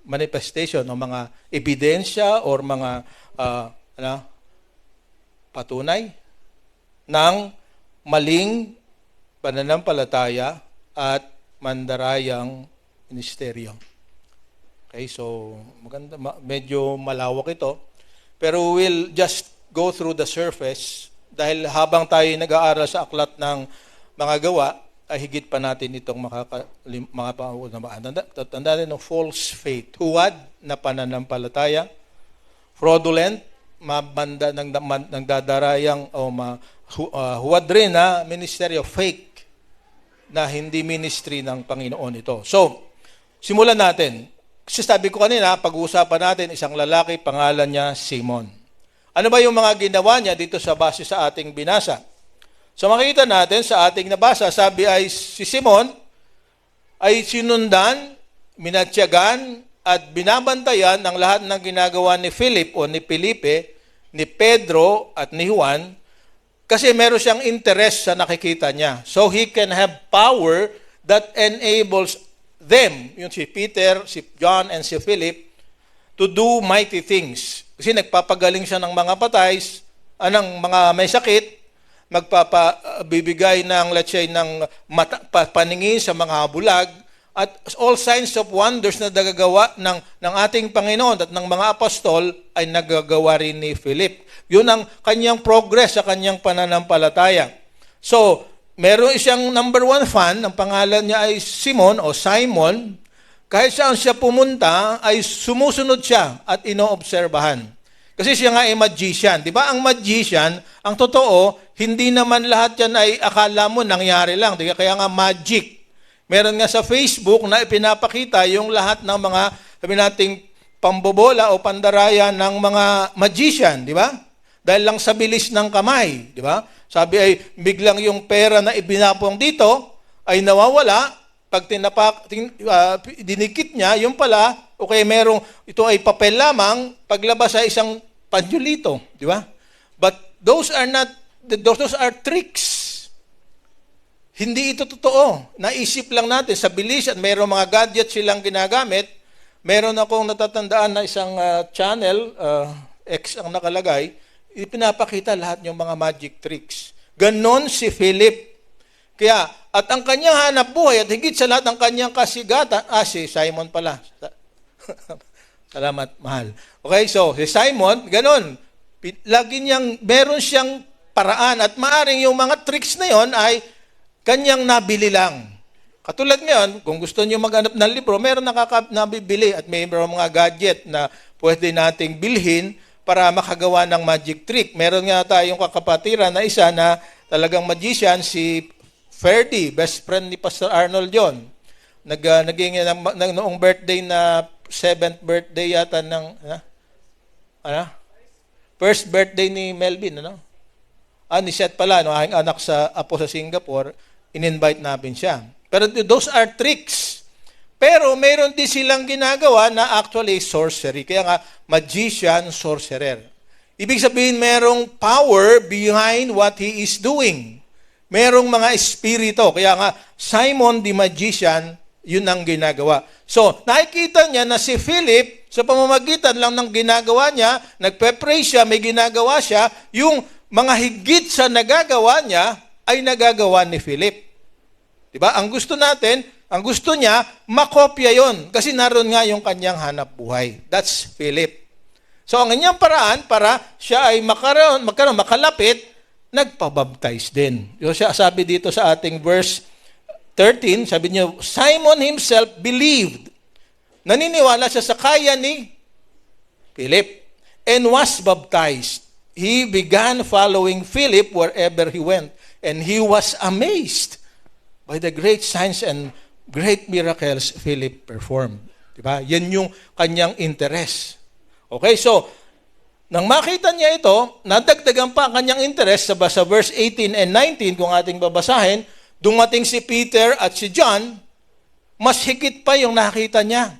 manifestation o mga ebidensya or mga patunay ng maling pananampalataya at mandarayang ministeryo. Okay, so maganda, medyo malawak ito. Pero we'll just go through the surface dahil habang tayo nag-aaral sa aklat ng mga gawa, ay higit pa natin itong mga paunamaan. Tandaan ng false faith, huwad na pananampalataya, fraudulent, mabanda ng dadarayang o huwad rin na ministeryo, fake, na hindi ministry ng Panginoon ito. So, simulan natin. Kasi sabi ko kanina, pag-uusapan natin isang lalaki, pangalan niya Simon. Ano ba yung mga ginawa niya dito sa base sa ating binasa? So makita natin sa ating nabasa, sabi ay si Simon ay sinundan, minatyagan at binabantayan ang lahat ng ginagawa ni Philip o ni Felipe, ni Pedro at ni Juan kasi meron siyang interest sa nakikita niya. So he can have power that enables them, yung si Peter, si John, and si Philip, to do mighty things. Kasi nagpapagaling siya ng mga patay, ng mga may sakit, magpapabibigay ng, let's say, ng paningin sa mga bulag, at all signs of wonders na nagagawa ng ating Panginoon at ng mga apostol ay nagagawa rin ni Philip. Yun ang kanyang progress sa kanyang pananampalataya. So, meron siyang number 1 fan, ang pangalan niya ay Simon o Simon. Kahit saan siya pumunta, ay sumusunod siya at inoobserbahan. Kasi siya nga ay magician. Di ba? Ang magician, ang totoo, hindi naman lahat yan ay akala mo nangyari lang. Kaya nga magic. Meron nga sa Facebook na ipinapakita yung lahat ng mga, sabi nating, pambobola o pandaraya ng mga magician. Di ba? Dahil lang sa bilis ng kamay. Di ba? Sabi ay biglang yung pera na ibinapong dito ay nawawala. Pag dinikit niya, yung pala, okay, merong, ito ay papel lamang, paglabas ay isang panyulito, di ba? But those are tricks. Hindi ito totoo. Naisip lang natin sa bilis at mayroong mga gadgets silang ginagamit. Meron akong natatandaan na isang channel, X ang nakalagay, ipinapakita lahat yung mga magic tricks. Ganon si Philip. Kaya, at ang kanyang hanap buhay at higit sa lahat ang kanyang kasigatan, si Simon pala. Salamat, mahal. Okay, so si Simon, ganon. Lagi niyang, meron siyang paraan at maaring yung mga tricks na yon ay kanyang nabili lang. Katulad ngayon, kung gusto niyo maghanap ng libro, meron nabibili at may mga gadget na pwede nating bilhin para makagawa ng magic trick. Meron nga tayong kakapatiran na isa na talagang magician, si Ferdy, best friend ni Pastor Arnold John. Naging noong birthday na 7th birthday yata ng first birthday ni Melvin, ni Seth pala, aking anak sa apo sa Singapore, in-invite namin siya. Pero those are tricks. Pero mayroon din silang ginagawa na actually sorcery. Kaya nga, magician, sorcerer. Ibig sabihin, merong power behind what he is doing. Merong mga espiritu. Kaya nga, Simon the magician, yun ang ginagawa. So, nakikita niya na si Philip, sa pamamagitan lang ng ginagawa niya, nagpe-pray siya, may ginagawa siya, yung mga higit sa nagagawa niya, ay nagagawa ni Philip. Diba? Ang gusto natin, ang gusto niya, makopya yon. Kasi naroon nga yung kanyang hanap buhay. That's Philip. So, ang kanyang paraan para siya ay makalapit, nagpabaptize din. So, siya sabi dito sa ating verse 13, sabi niya, Simon himself believed. Naniniwala siya sa kaya ni Philip and was baptized. He began following Philip wherever he went, and he was amazed by the great signs and great miracles Philip performed. Diba? Yan yung kanyang interest. Okay, so, nang makita niya ito, nadagdagan pa ang kanyang interest sa verse 18 and 19, kung ating babasahin, dumating si Peter at si John, mas higit pa yung nakita niya.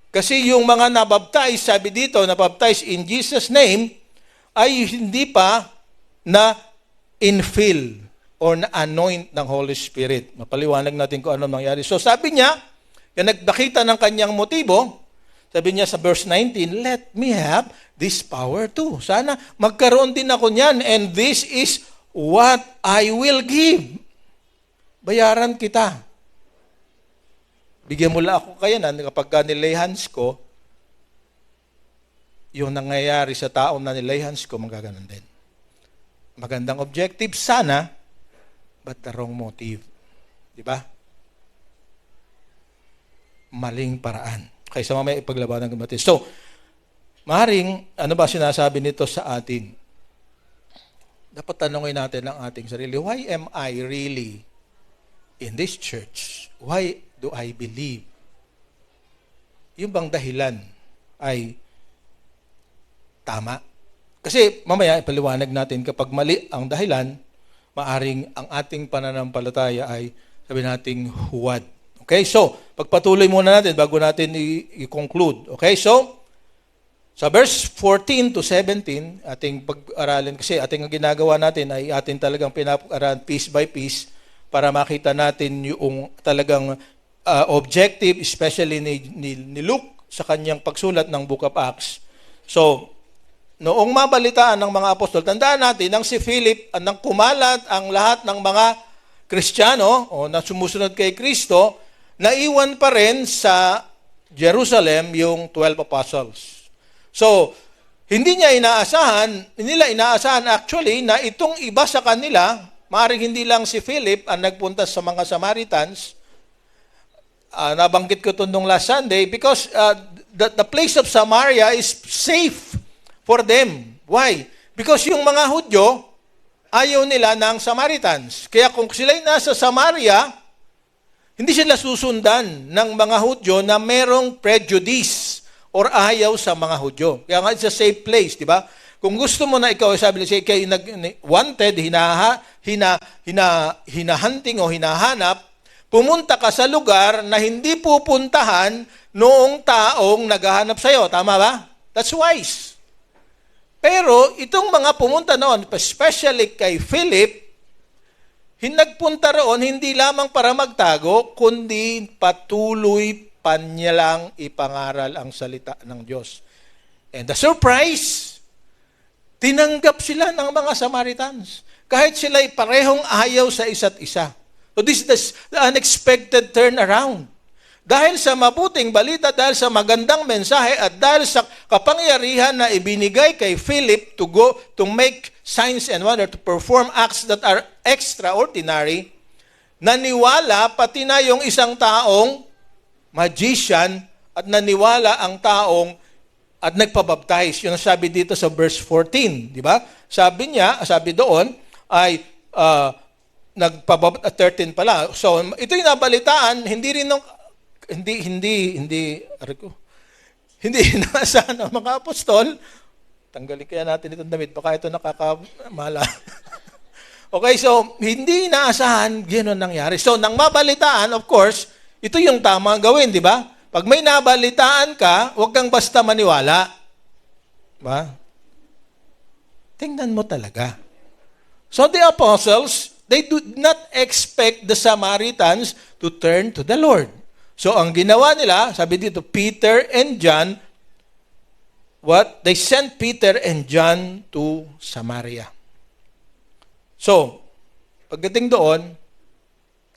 Kasi yung mga nabaptize, sabi dito, nabaptize in Jesus' name, ay hindi pa na infill or na-anoint ng Holy Spirit. Mapaliwanag natin kung ano nangyari. So sabi niya, yung nagdakita ng kanyang motibo, sabi niya sa verse 19, let me have this power too. Sana magkaroon din ako niyan, and this is what I will give. Bayaran kita. Bigyan mo lang ako kaya na kapag nilay-hands ko, yung nangyayari sa taong na nilay-hands ko, magaganon din. Magandang objective sana, but the wrong motive. Diba? Maling paraan. Kaya sa mamaya ipaglaban ng kamatiz. So, maaaring, ano ba sinasabi nito sa atin? Dapat tanongin natin ang ating sarili, why am I really in this church? Why do I believe? Yung bang dahilan ay tama? Kasi mamaya ipaliwanag natin kapag mali ang dahilan, maaring ang ating pananampalataya ay sabi nating huwad. Okay, so pagpatuloy muna natin bago natin i-conclude. Okay, so sa verse 14 to 17, ating pag-aralin, kasi ating ginagawa natin ay ating talagang pinag-aralan piece by piece para makita natin yung talagang objective, especially ni Luke sa kanyang pagsulat ng Book of Acts. So, noong mabalitaan ng mga apostol, tandaan natin, nang si Philip, nang kumalat ang lahat ng mga Kristiyano o na sumusunod kay Kristo, naiwan pa rin sa Jerusalem yung 12 apostles. So, hindi nila inaasahan actually na itong iba sa kanila, maaaring hindi lang si Philip ang nagpunta sa mga Samaritans. Nabanggit ko ito nung last Sunday because the place of Samaria is safe for them. Why? Because yung mga Hudyo, ayaw nila ng Samaritans. Kaya kung sila'y nasa Samaria, hindi sila susundan ng mga Hudyo na merong prejudice or ayaw sa mga Hudyo. Kaya nga, it's a safe place, di ba? Kung gusto mo na ikaw, sabi nila, kayo wanted, hinahunting o hinahanap, pumunta ka sa lugar na hindi pupuntahan noong taong naghahanap sa'yo. Tama ba? That's wise. Pero itong mga pumunta noon, especially kay Philip, nagpunta roon hindi lamang para magtago, kundi patuloy pa niya lang ipangaral ang salita ng Diyos. And the surprise, tinanggap sila ng mga Samaritans. Kahit sila'y parehong ayaw sa isa't isa. So this is the unexpected turnaround. Dahil sa mabuting balita, dahil sa magandang mensahe, at dahil sa kapangyarihan na ibinigay kay Philip to go to make signs and wonder, to perform acts that are extraordinary, naniwala pati na yung isang taong magician at naniwala ang taong at nagpabaptize. Yun ang sabi dito sa verse 14, di ba? Sabi doon ay 13 pala. So ito yung nabalitaan, hindi inaasahan ng mga apostol. Tanggalin kaya natin itong damit, baka ito nakakamala. Okay, so hindi inaasahan, gano'n nangyari. So nang mabalitaan, of course, ito yung tamang gawin, di ba? Pag may nabalitaan ka, huwag kang basta maniwala. Diba? Tingnan mo talaga. So the apostles, they do not expect the Samaritans to turn to the Lord. So ang ginawa nila, sabi dito, Peter and John, they sent Peter and John to Samaria. So, pagdating doon,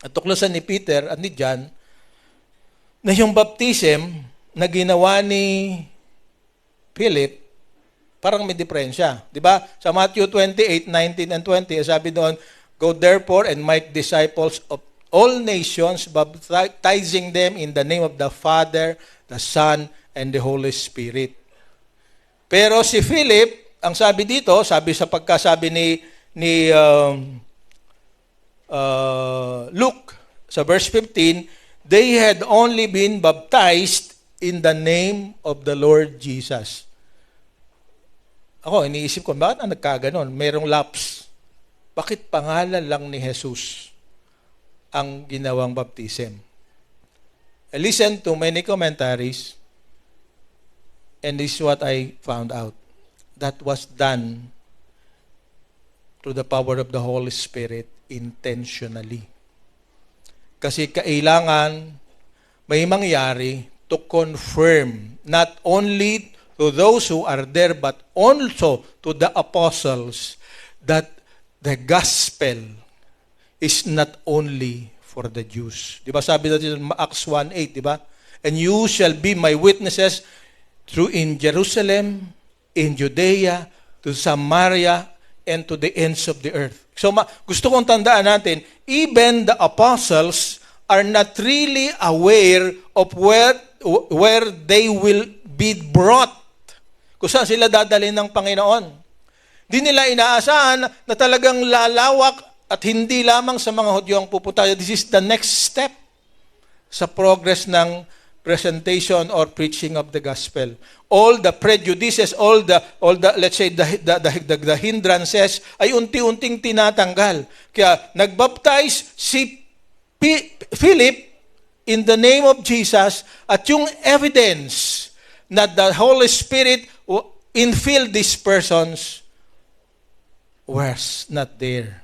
at tuklasan ni Peter at ni John, na yung baptism na ginawa ni Philip, parang may diferensya. Di ba? Sa Matthew 28, 19 and 20, sabi doon, go therefore and make disciples of all nations, baptizing them in the name of the Father, the Son, and the Holy Spirit. Pero si Philip, ang sabi dito, sabi sa pagkasabi ni Luke, sa verse 15, they had only been baptized in the name of the Lord Jesus. Ako, iniisip ko, bakit nagkaganon? Merong lapse. Bakit pangalan lang ni Jesus ang ginawang baptism? I listened to many commentaries, and this is what I found out. That was done through the power of the Holy Spirit intentionally. Kasi kailangan may mangyari to confirm not only to those who are there but also to the apostles that the gospel is not only for the Jews. Di ba sabi natin sa Acts 1:8, di ba? And you shall be my witnesses through in Jerusalem, in Judea, to Samaria, and to the ends of the earth. So gusto kong tandaan natin, even the apostles are not really aware of where they will be brought. Kung saan sila dadalhin ng Panginoon. Di nila inaasahan na talagang lalawak at hindi lamang sa mga Hudyo ang pupunta. This is the next step sa progress ng presentation or preaching of the gospel. All the prejudices, all the let's say the hindrances ay unti-unting tinatanggal. Kaya nagbaptize si Philip in the name of Jesus at yung evidence na the Holy Spirit infilled these persons was not there.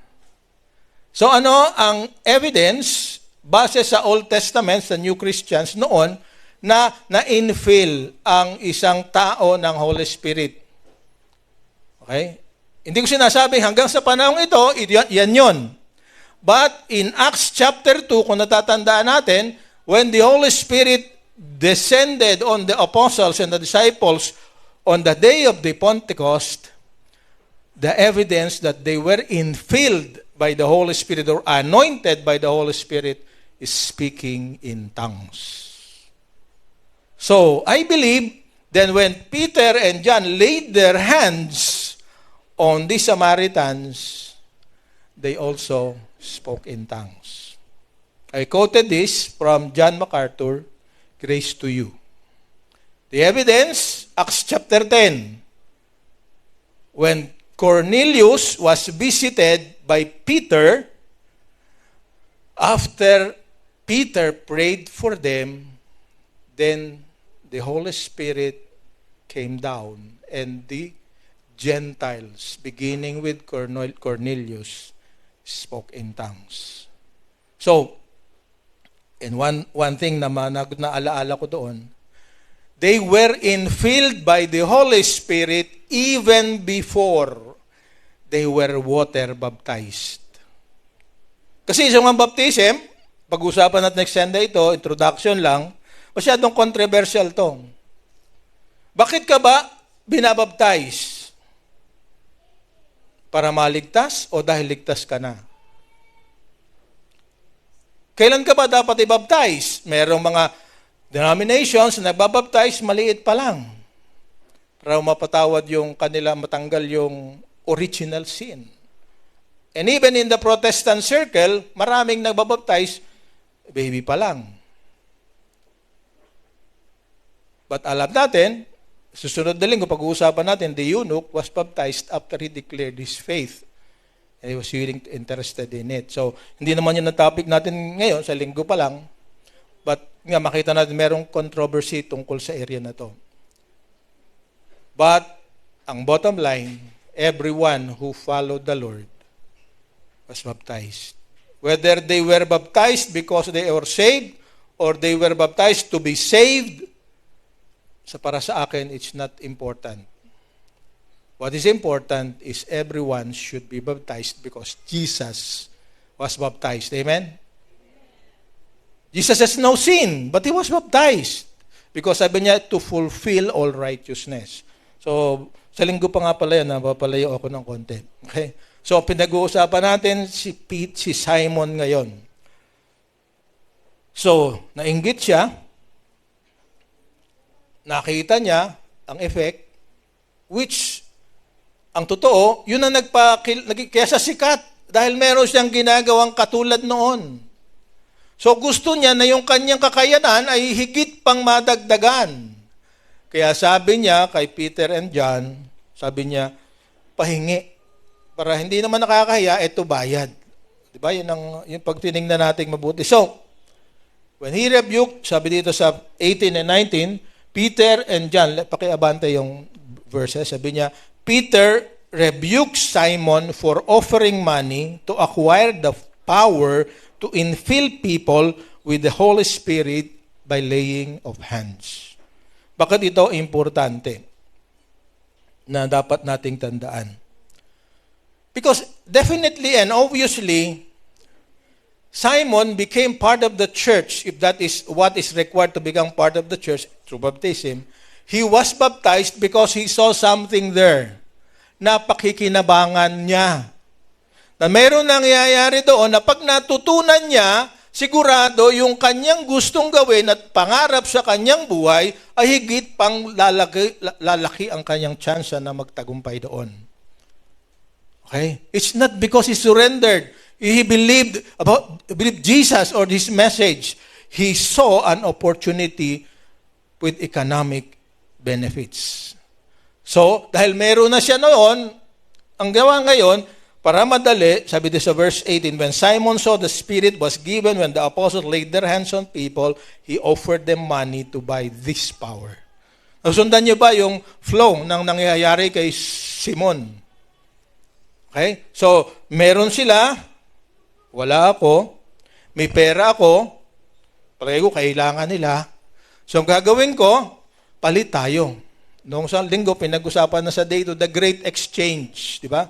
So ano ang evidence base sa Old Testament, sa New Christians noon, na na-infill ang isang tao ng Holy Spirit? Okay? Hindi ko sinasabi hanggang sa panahong ito, yan yon. But in Acts chapter 2, kung natatandaan natin, when the Holy Spirit descended on the apostles and the disciples on the day of the Pentecost, the evidence that they were infilled by the Holy Spirit or anointed by the Holy Spirit is speaking in tongues. So, I believe then when Peter and John laid their hands on the Samaritans, they also spoke in tongues. I quoted this from John MacArthur, Grace to You. The evidence, Acts chapter 10. When Cornelius was visited by Peter, after Peter prayed for them, then the Holy Spirit came down and the Gentiles, beginning with Cornelius, spoke in tongues. So, and one thing na naalaala ko doon, they were infilled by the Holy Spirit even before they were water baptized. Kasi sa mga baptism, pag-usapan natin next Sunday ito, introduction lang, masyadong controversial to. Bakit ka ba binabaptize? Para maligtas o dahil ligtas ka na? Kailan ka ba dapat i-baptize? Merong mga denominations na nagbabaptize maliit pa lang para mapatawad yung kanila, matanggal yung original sin. And even in the Protestant circle, maraming nagbabaptize, baby pa lang. But alam natin, susunod na linggo, pag-uusapan natin, the eunuch was baptized after he declared his faith. And he was really interested in it. So, hindi naman yun ang topic natin ngayon, sa linggo pa lang. But nga, makita natin merong controversy tungkol sa area na to. But, ang bottom line, everyone who followed the Lord was baptized. Whether they were baptized because they were saved or they were baptized to be saved, para sa akin, it's not important. What is important is everyone should be baptized because Jesus was baptized. Amen? Jesus has no sin, but He was baptized because sabi niya to fulfill all righteousness. So, sa linggo pa nga pala yan, napapalayo ako ng konti. Okay? So, pinag-uusapan natin si Simon ngayon. So, nainggit siya, nakita niya ang effect, which, ang totoo, yun ang kaya siya sikat dahil meron siyang ginagawang katulad noon. So gusto niya na yung kanyang kakayanan ay higit pang madagdagan. Kaya sabi niya kay Peter and John, sabi niya, pahingi. Para hindi naman nakakahiya, ito bayad. Diba? Yung pag tinignan natin mabuti. So, when he rebuked, sabi dito sa 18 and 19, Peter and John, pakiabante yung verses, sabi niya, Peter rebuked Simon for offering money to acquire the power to infill people with the Holy Spirit by laying of hands. Bakit ito importante na dapat nating tandaan? Because definitely and obviously, Simon became part of the church, if that is what is required to become part of the church through baptism. He was baptized because he saw something there na pakikinabangan niya. Na mayroon nangyayari doon na pag natutunan niya, sigurado yung kanyang gustong gawin at pangarap sa kanyang buhay ay higit pang lalaki ang kanyang tsansa na magtagumpay doon. Okay? It's not because he surrendered. He believed Jesus or his message. He saw an opportunity with economic benefits. So, dahil meron na siya noon, ang gawa ngayon, para madali, sabi dito sa verse 18, when Simon saw the Spirit was given when the apostles laid their hands on people, he offered them money to buy this power. Nasundan niyo ba yung flow ng nangyayari kay Simon? Okay? So, meron sila, wala ako, may pera ako, pareho kailangan nila. So, ang gagawin ko, palit tayo. Noong sa linggo, pinag-usapan na sa day to the great exchange. Di ba?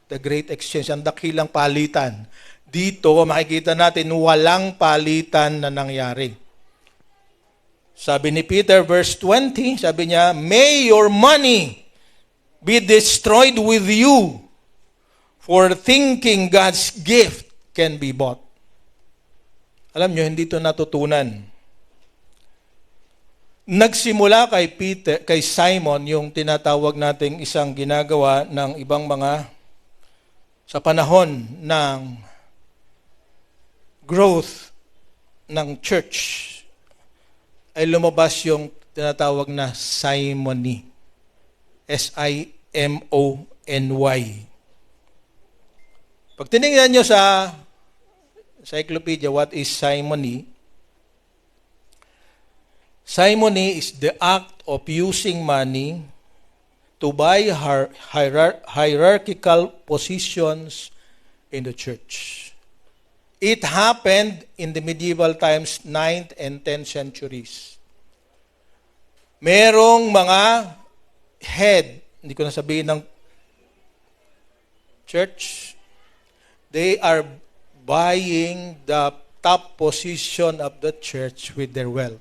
The great exchange, ang dakilang palitan. Dito, makikita natin, walang palitan na nangyari. Sabi ni Peter, verse 20, sabi niya, may your money be destroyed with you for thinking God's gift can be bought. Alam nyo, hindi ito natutunan. Nagsimula kay Simon yung tinatawag nating isang ginagawa ng ibang mga sa panahon ng growth ng church ay lumabas yung tinatawag na simony. S-I-M-O-N-Y. Pag tinignan nyo sa encyclopedia, what is simony? Simony is the act of using money to buy hierarchical positions in the church. It happened in the medieval times, 9th and 10th centuries. Merong mga head, hindi ko na sabihin ng church, they are buying the top position of the church with their wealth.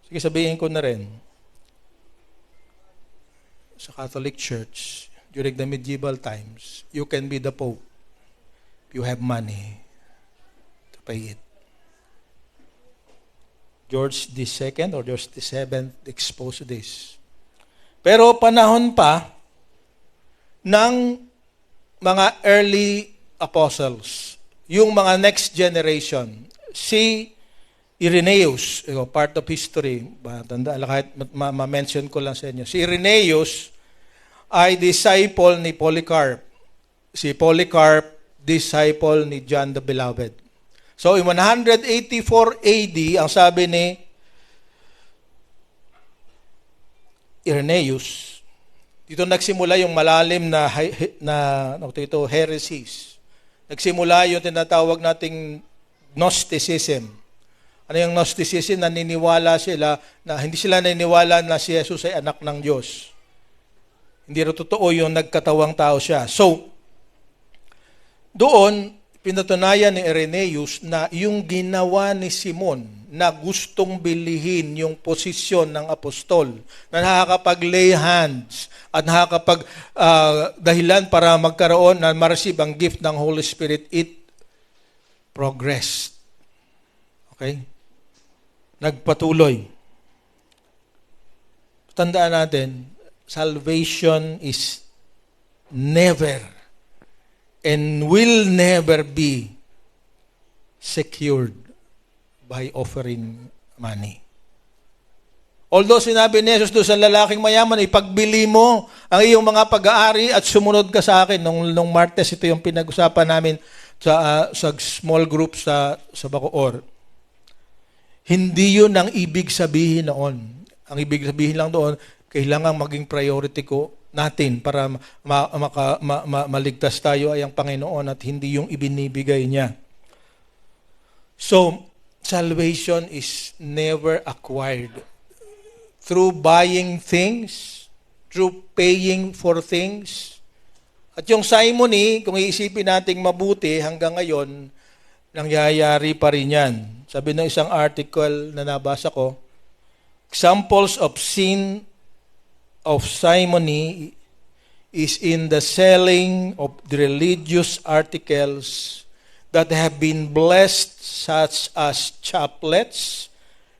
Sige, sabihin ko na rin. Sa Catholic Church, during the medieval times, you can be the Pope. You have money to pay it. George II or George VII exposed this. Pero panahon pa ng mga early apostles, yung mga next generation, si Irenaeus, part of history, tandaan, kahit ma-mention ko lang sa inyo. Si Irenaeus ay disciple ni Polycarp. Si Polycarp, disciple ni John the Beloved. So, in 184 AD, ang sabi ni Irenaeus, dito nagsimula yung malalim na heresies. Nagsimula yung tinatawag nating Gnosticism. Ano yung Gnosticism? Naniniwala sila na hindi sila naniniwala na si Jesus ay anak ng Diyos. Hindi rin totoo yung nagkatawang tao siya. So, doon, pinatunayan ni Irenaeus na yung ginawa ni Simon na gustong bilihin yung posisyon ng apostol, na nakakapag-lay hands at nakakapag dahilan para magkaroon na ma-receive ang gift ng Holy Spirit, it progressed. Okay? Nagpatuloy. Tandaan natin, salvation is never and will never be secured by offering money. Although sinabi ni Jesus doon sa lalaking mayaman, ipagbili mo ang iyong mga pag-aari at sumunod ka sa akin. Nung Martes, ito yung pinag-usapan namin sa small group sa Bacoor. Hindi yun ang ibig sabihin noon. Ang ibig sabihin lang doon, kailangan maging priority ko natin para maligtas tayo ay ang Panginoon at hindi yung ibinibigay niya. So, salvation is never acquired through buying things, through paying for things. At yung simony, kung iisipin nating mabuti, hanggang ngayon, nangyayari pa rin yan. Sabi ng isang article na nabasa ko, examples of sin of simony is in the selling of the religious articles that have been blessed, such as chaplets,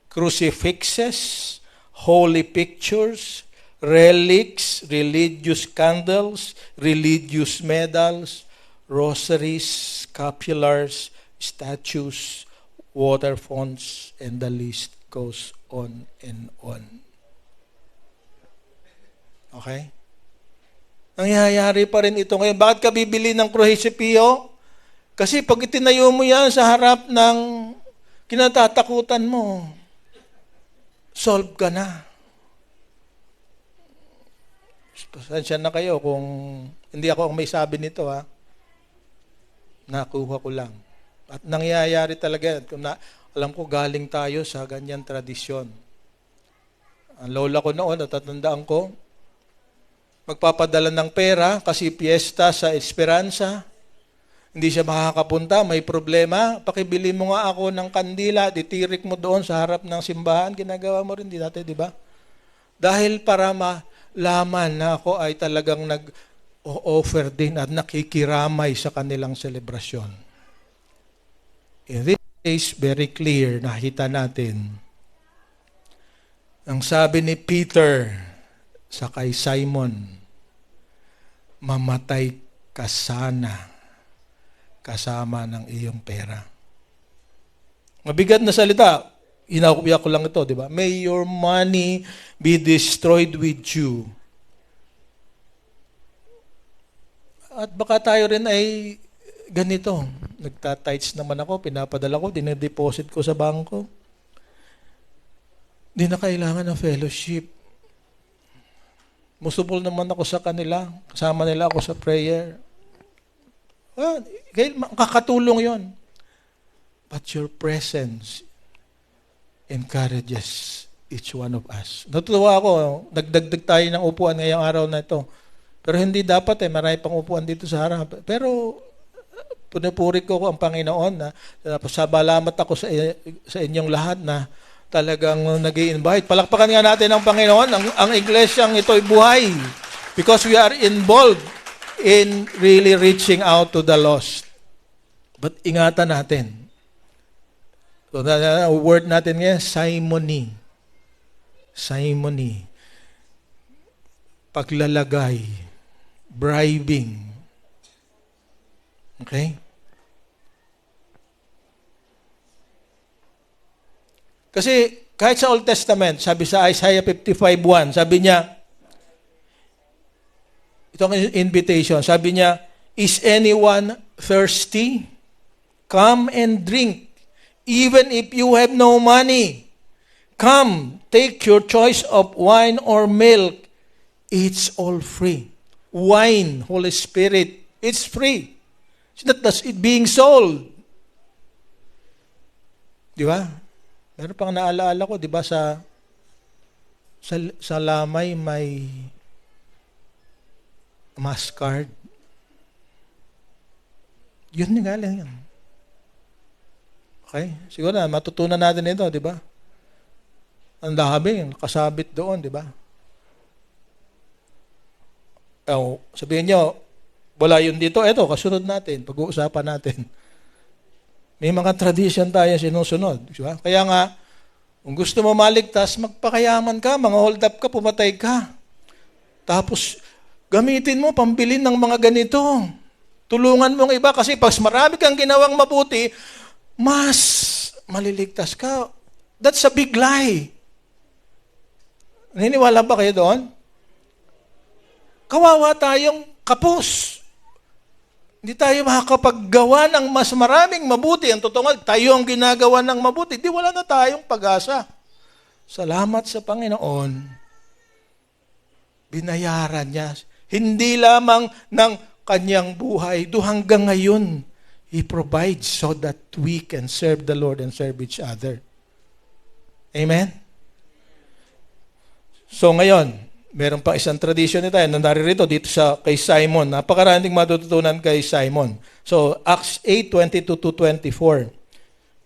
crucifixes, holy pictures, relics, religious candles, religious medals, rosaries, scapulars, statues, water fonts, and the list goes on and on. Okay? Nangyayari pa rin ito ngayon. Bakit ka bibili ng kruhisipyo? Kasi pag itinayo mo yan sa harap ng kinatatakutan mo, solve ka na. Pasensya na kayo kung hindi ako ang may sabi nito, ha. Nakuha ko lang. At nangyayari talaga. Alam ko galing tayo sa ganyan tradisyon. Ang lola ko noon, natatandaan ko, magpapadala ng pera kasi piyesta sa Esperanza. Hindi siya makakapunta, may problema. Pakibili mo nga ako ng kandila, ditirik mo doon sa harap ng simbahan. Ginagawa mo rin dati, di ba? Dahil para malaman na ako ay talagang nag-offer din at nakikiramay sa kanilang selebrasyon. In this case, very clear, nakita natin. Ang sabi ni Peter sa kay Simon, mamatay ka sana kasama ng iyong pera. Mabigat na salita. Inakuya ko lang ito, di ba? May your money be destroyed with you. At baka tayo rin ay ganito. Nagtatights naman ako, pinapadala ko, dinedeposit ko sa bangko. Di na kailangan ng fellowship. Musubol naman ako sa kanila. Kasama nila ako sa prayer. Well, kakatulong yon. But your presence encourages each one of us. Natutuwa ako, nagdagdag tayo ng upuan ngayong araw na ito. Pero hindi dapat marami pang upuan dito sa harap. Pero pinupuri ko ang Panginoon na pasabalamat ako sa inyong lahat na talagang nag-i-invite. Palakpakan nga natin ang Panginoon, ang iglesyang ito'y buhay. Because we are involved in really reaching out to the lost. But ingatan natin. So, word natin ngayon, simony. Simony. Paglalagay. Bribing. Okay? Kasi kahit sa Old Testament, sabi sa Isaiah 55:1, sabi niya, itong invitation, sabi niya, is anyone thirsty? Come and drink. Even if you have no money, come, take your choice of wine or milk. It's all free. Wine, Holy Spirit, it's free. It's not it being sold. Di ba? Meron pang naalaala ko, di ba, sa Lamay may mass card. Yun nga lang yan. Okay? Siguro na, matutunan natin ito, di ba? Ang dami, kasabit doon, di ba? Sabihin nyo, wala yun dito, eto, kasunod natin, pag-uusapan natin. May mga tradition tayo sinusunod. Di ba? Kaya nga, kung gusto mo maligtas, magpakayaman ka, mga hold up ka, pumatay ka. Tapos, gamitin mo, pambilin ng mga ganito. Tulungan mo ng iba kasi pag marami kang ginawang mabuti, mas maliligtas ka. That's a big lie. Naniniwala ba kayo doon? Kawawa tayong kapos. Hindi tayo makakapaggawa ng mas maraming mabuti. Ang totoo nga, tayo ang ginagawa ng mabuti. Di wala na tayong pag-asa. Salamat sa Panginoon. Binayaran niya. Hindi lamang ng kanyang buhay. Hanggang ngayon, He provides so that we can serve the Lord and serve each other. Amen? So ngayon, meron pang isang tradisyon na tayo na naririto dito kay Simon. Napakaraming matututunan kay Simon. So, Acts 8:22-24.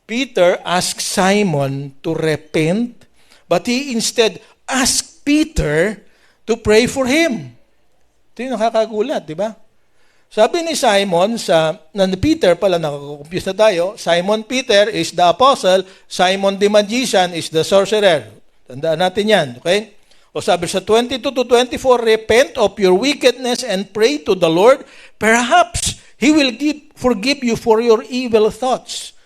Peter asked Simon to repent, but he instead asked Peter to pray for him. Ito yung nakakagulat, di ba? Sabi ni Simon, Peter pala, nakakompuse na tayo, Simon Peter is the apostle, Simon the magician is the sorcerer. Tandaan natin yan, okay? O sabi sa 22-24, repent of your wickedness and pray to the Lord. Perhaps He will forgive you for your evil thoughts.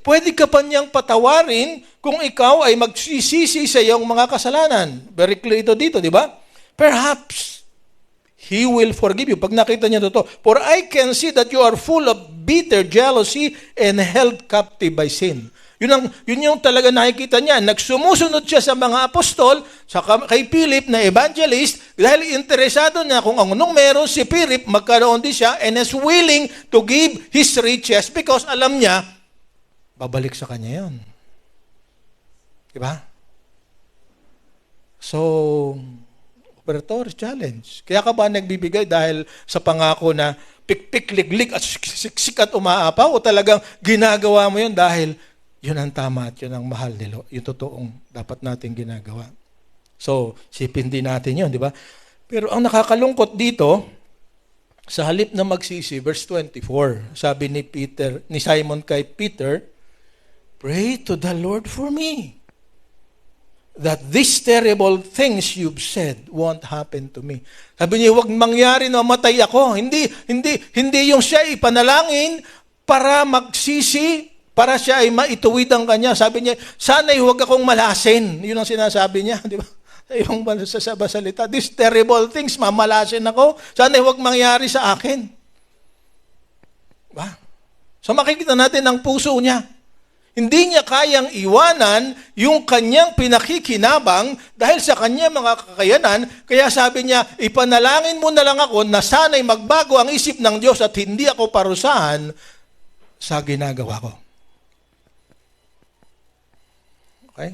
Pwede ka pa niyang patawarin kung ikaw ay magsisisi sa iyong mga kasalanan. Very clear ito dito, di ba? Perhaps He will forgive you. Pag nakita niya ito, for I can see that you are full of bitter jealousy and held captive by sin. Yun yung talaga nakikita niya. Nagsumusunod siya sa mga apostol, kay Philip na evangelist, dahil interesado niya kung anong meron si Philip, magkaroon din siya, and is willing to give his riches because alam niya, babalik sa kanya yun. Diba? So, operator challenge. Kaya ka ba nagbibigay dahil sa pangako na pikpik, liglig at sikat umaapaw o talagang ginagawa mo yun dahil yun ang tama at yun ang mahal nilo. Yung totoong dapat natin ginagawa. So, sipin din natin yun, di ba? Pero ang nakakalungkot dito, sa halip na magsisi, verse 24, sabi ni Simon kay Peter, pray to the Lord for me, that these terrible things you've said won't happen to me. Sabi niya, huwag mangyari na matay ako. Hindi yung siya ipanalangin para magsisi, para siya ay maituwid ang kanya. Sabi niya, sana'y huwag akong malasin. Yun ang sinasabi niya, di ba? Yung salita, these terrible things, mamalasin ako. Sana'y huwag mangyari sa akin. Diba? So makikita natin ang puso niya. Hindi niya kayang iwanan yung kanyang pinakikinabang dahil sa kanyang mga kakayanan. Kaya sabi niya, ipanalangin mo na lang ako na sana'y magbago ang isip ng Diyos at hindi ako parusahan sa ginagawa ko. Okay?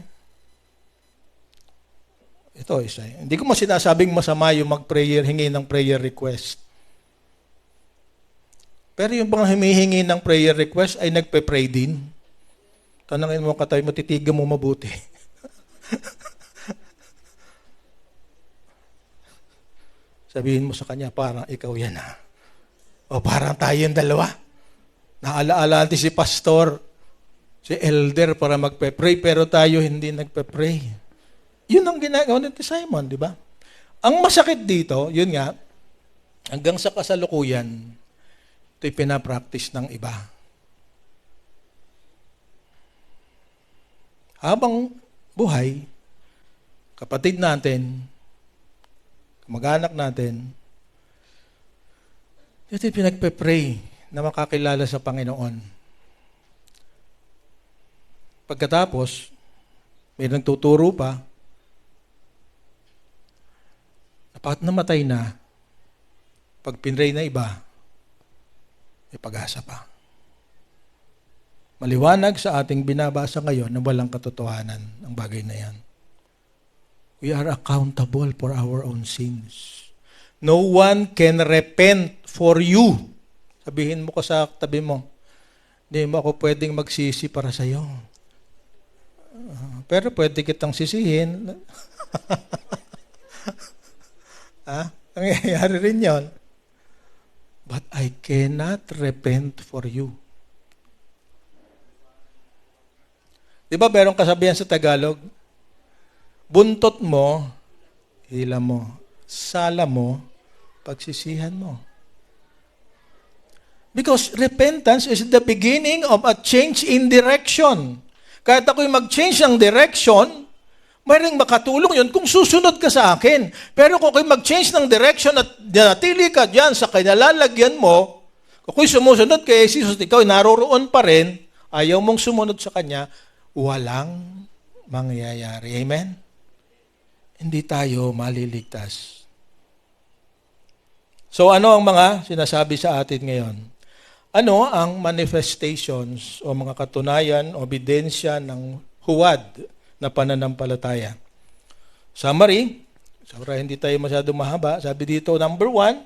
Ito isa. Hindi ko masinasabing masama yung mag-prayer, hingi ng prayer request. Pero yung mga humihingi ng prayer request ay nagpe-pray din. Tanangin mo katabi mo, titigan mo mabuti. Sabihin mo sa kanya, parang ikaw yan ha. O parang tayong dalawa. Naalaala natin si pastor, si elder para magpe-pray, pero tayo hindi nagpe-pray. Yun ang ginagawa ni Simon, di ba? Ang masakit dito, yun nga, hanggang sa kasalukuyan, ito'y pinapractice ng iba. Habang buhay, kapatid natin, kamag-anak natin, ito'y pinagpe-pray na makakilala sa Panginoon. Pagkatapos, may nagtuturo pa, dapat namatay na, pag pinray na iba, may pag-asa pa. Maliwanag sa ating binabasa ngayon na walang katotohanan ang bagay na yan. We are accountable for our own sins. No one can repent for you. Sabihin mo ko sa tabi mo, hindi mo ako pwedeng magsisi para sa iyo. Pero pwede kitang sisihin. Nangyayari rin yun. But I cannot repent for you. Di ba merong kasabihan sa Tagalog? Buntot mo, hila mo. Sala mo, pagsisihan mo. Because repentance is the beginning of a change in direction. Kahit ako'y mag-change ng direction, mayroong makatulong yun kung susunod ka sa akin. Pero kung ako'y mag-change ng direction at natili ka dyan sa kinalalagyan mo, kung ako'y sumusunod kay Jesus, ikaw naroroon pa rin, ayaw mong sumunod sa Kanya, walang mangyayari. Amen? Hindi tayo maliligtas. So ano ang mga sinasabi sa atin ngayon? Ano ang manifestations o mga katunayan o ebidensya ng huwad na pananampalataya? Summary, para hindi tayo masyadong mahaba, sabi dito, number 1,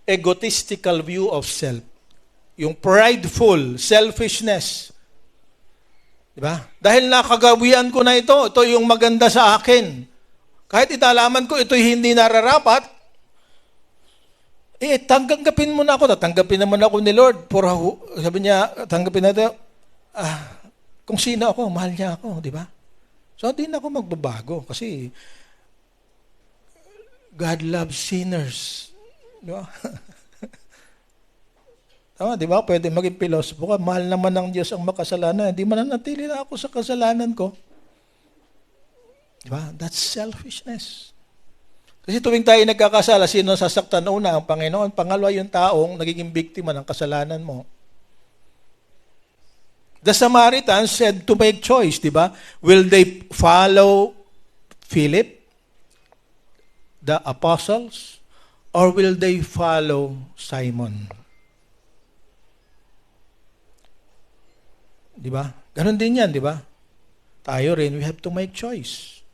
egotistical view of self. Yung prideful, selfishness. Diba? Dahil nakagawian ko na ito yung maganda sa akin. Kahit italaman ko, ito'y hindi nararapat, tanggapin mo na ako. Tatanggapin naman ako ni Lord. Sabi niya, tanggapin na ito. Kung sino ako, mahal niya ako, di ba? So, hindi na ako magbabago kasi God loves sinners. Di ba? Tama, di ba? Pwede maging pilosopo ka. Mahal naman ng Diyos ang makasalanan. Hindi mananatili na ako sa kasalanan ko. Di ba? That's selfishness. Kasi tuwing tayo nagkakasala, sino sasaktan una? Ang Panginoon. Pangalawa, yung taong nagiging biktima ng kasalanan mo. The Samaritans said to make choice, di ba? Will they follow Philip, the apostles, or will they follow Simon? Di ba? Ganon din yan, di ba? Tayo rin, we have to make choice.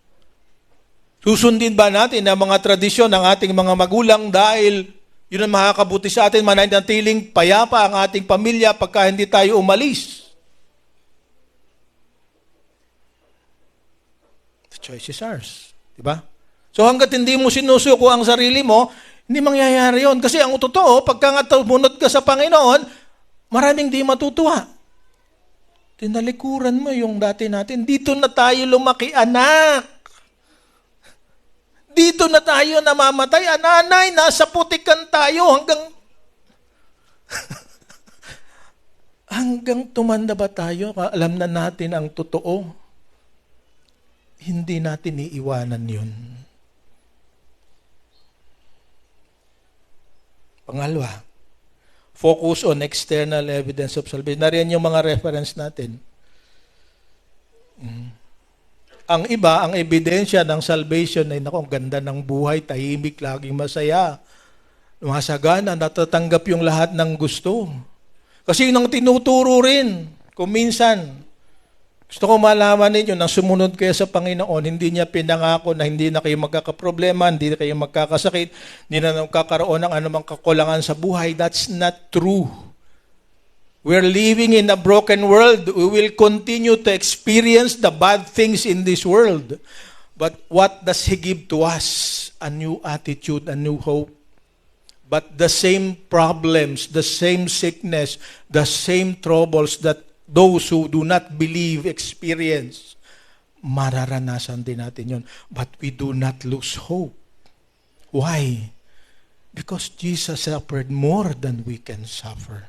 Susundin ba natin ang mga tradisyon ng ating mga magulang dahil yun ang makakabuti sa atin, mananatiling payapa ang ating pamilya pagka hindi tayo umalis? The choice is ours. Diba? So hanggat hindi mo sinusuko ang sarili mo, hindi mangyayari yun. Kasi ang totoo, pagka nga tumunod ka sa Panginoon, maraming di matutuwa. Tinalikuran mo yung dati natin. Dito na tayo lumaki, anak. Dito na tayo namamatay. Nanay, nasa putikan tayo hanggang tumanda ba tayo? Alam na natin ang totoo. Hindi natin iiwanan yun. Pangalawa, focus on external evidence of salvation. Nariyan yung mga reference natin. Ang iba, ang ebidensya ng salvation ay, ang ganda ng buhay, tahimik, laging masaya. Masagana, natatanggap yung lahat ng gusto. Kasi yun ang tinuturo rin. Kung minsan, gusto ko malaman ninyo, nang sumunod kayo sa Panginoon, hindi niya pinangako na hindi na kayo magkakaproblema, hindi na kayo magkakasakit, hindi na magkakaroon ng anumang kakulangan sa buhay. That's not true. We're living in a broken world. We will continue to experience the bad things in this world. But what does He give to us? A new attitude, a new hope. But the same problems, the same sickness, the same troubles that those who do not believe experience, mararanasan din natin yun. But we do not lose hope. Why? Because Jesus suffered more than we can suffer.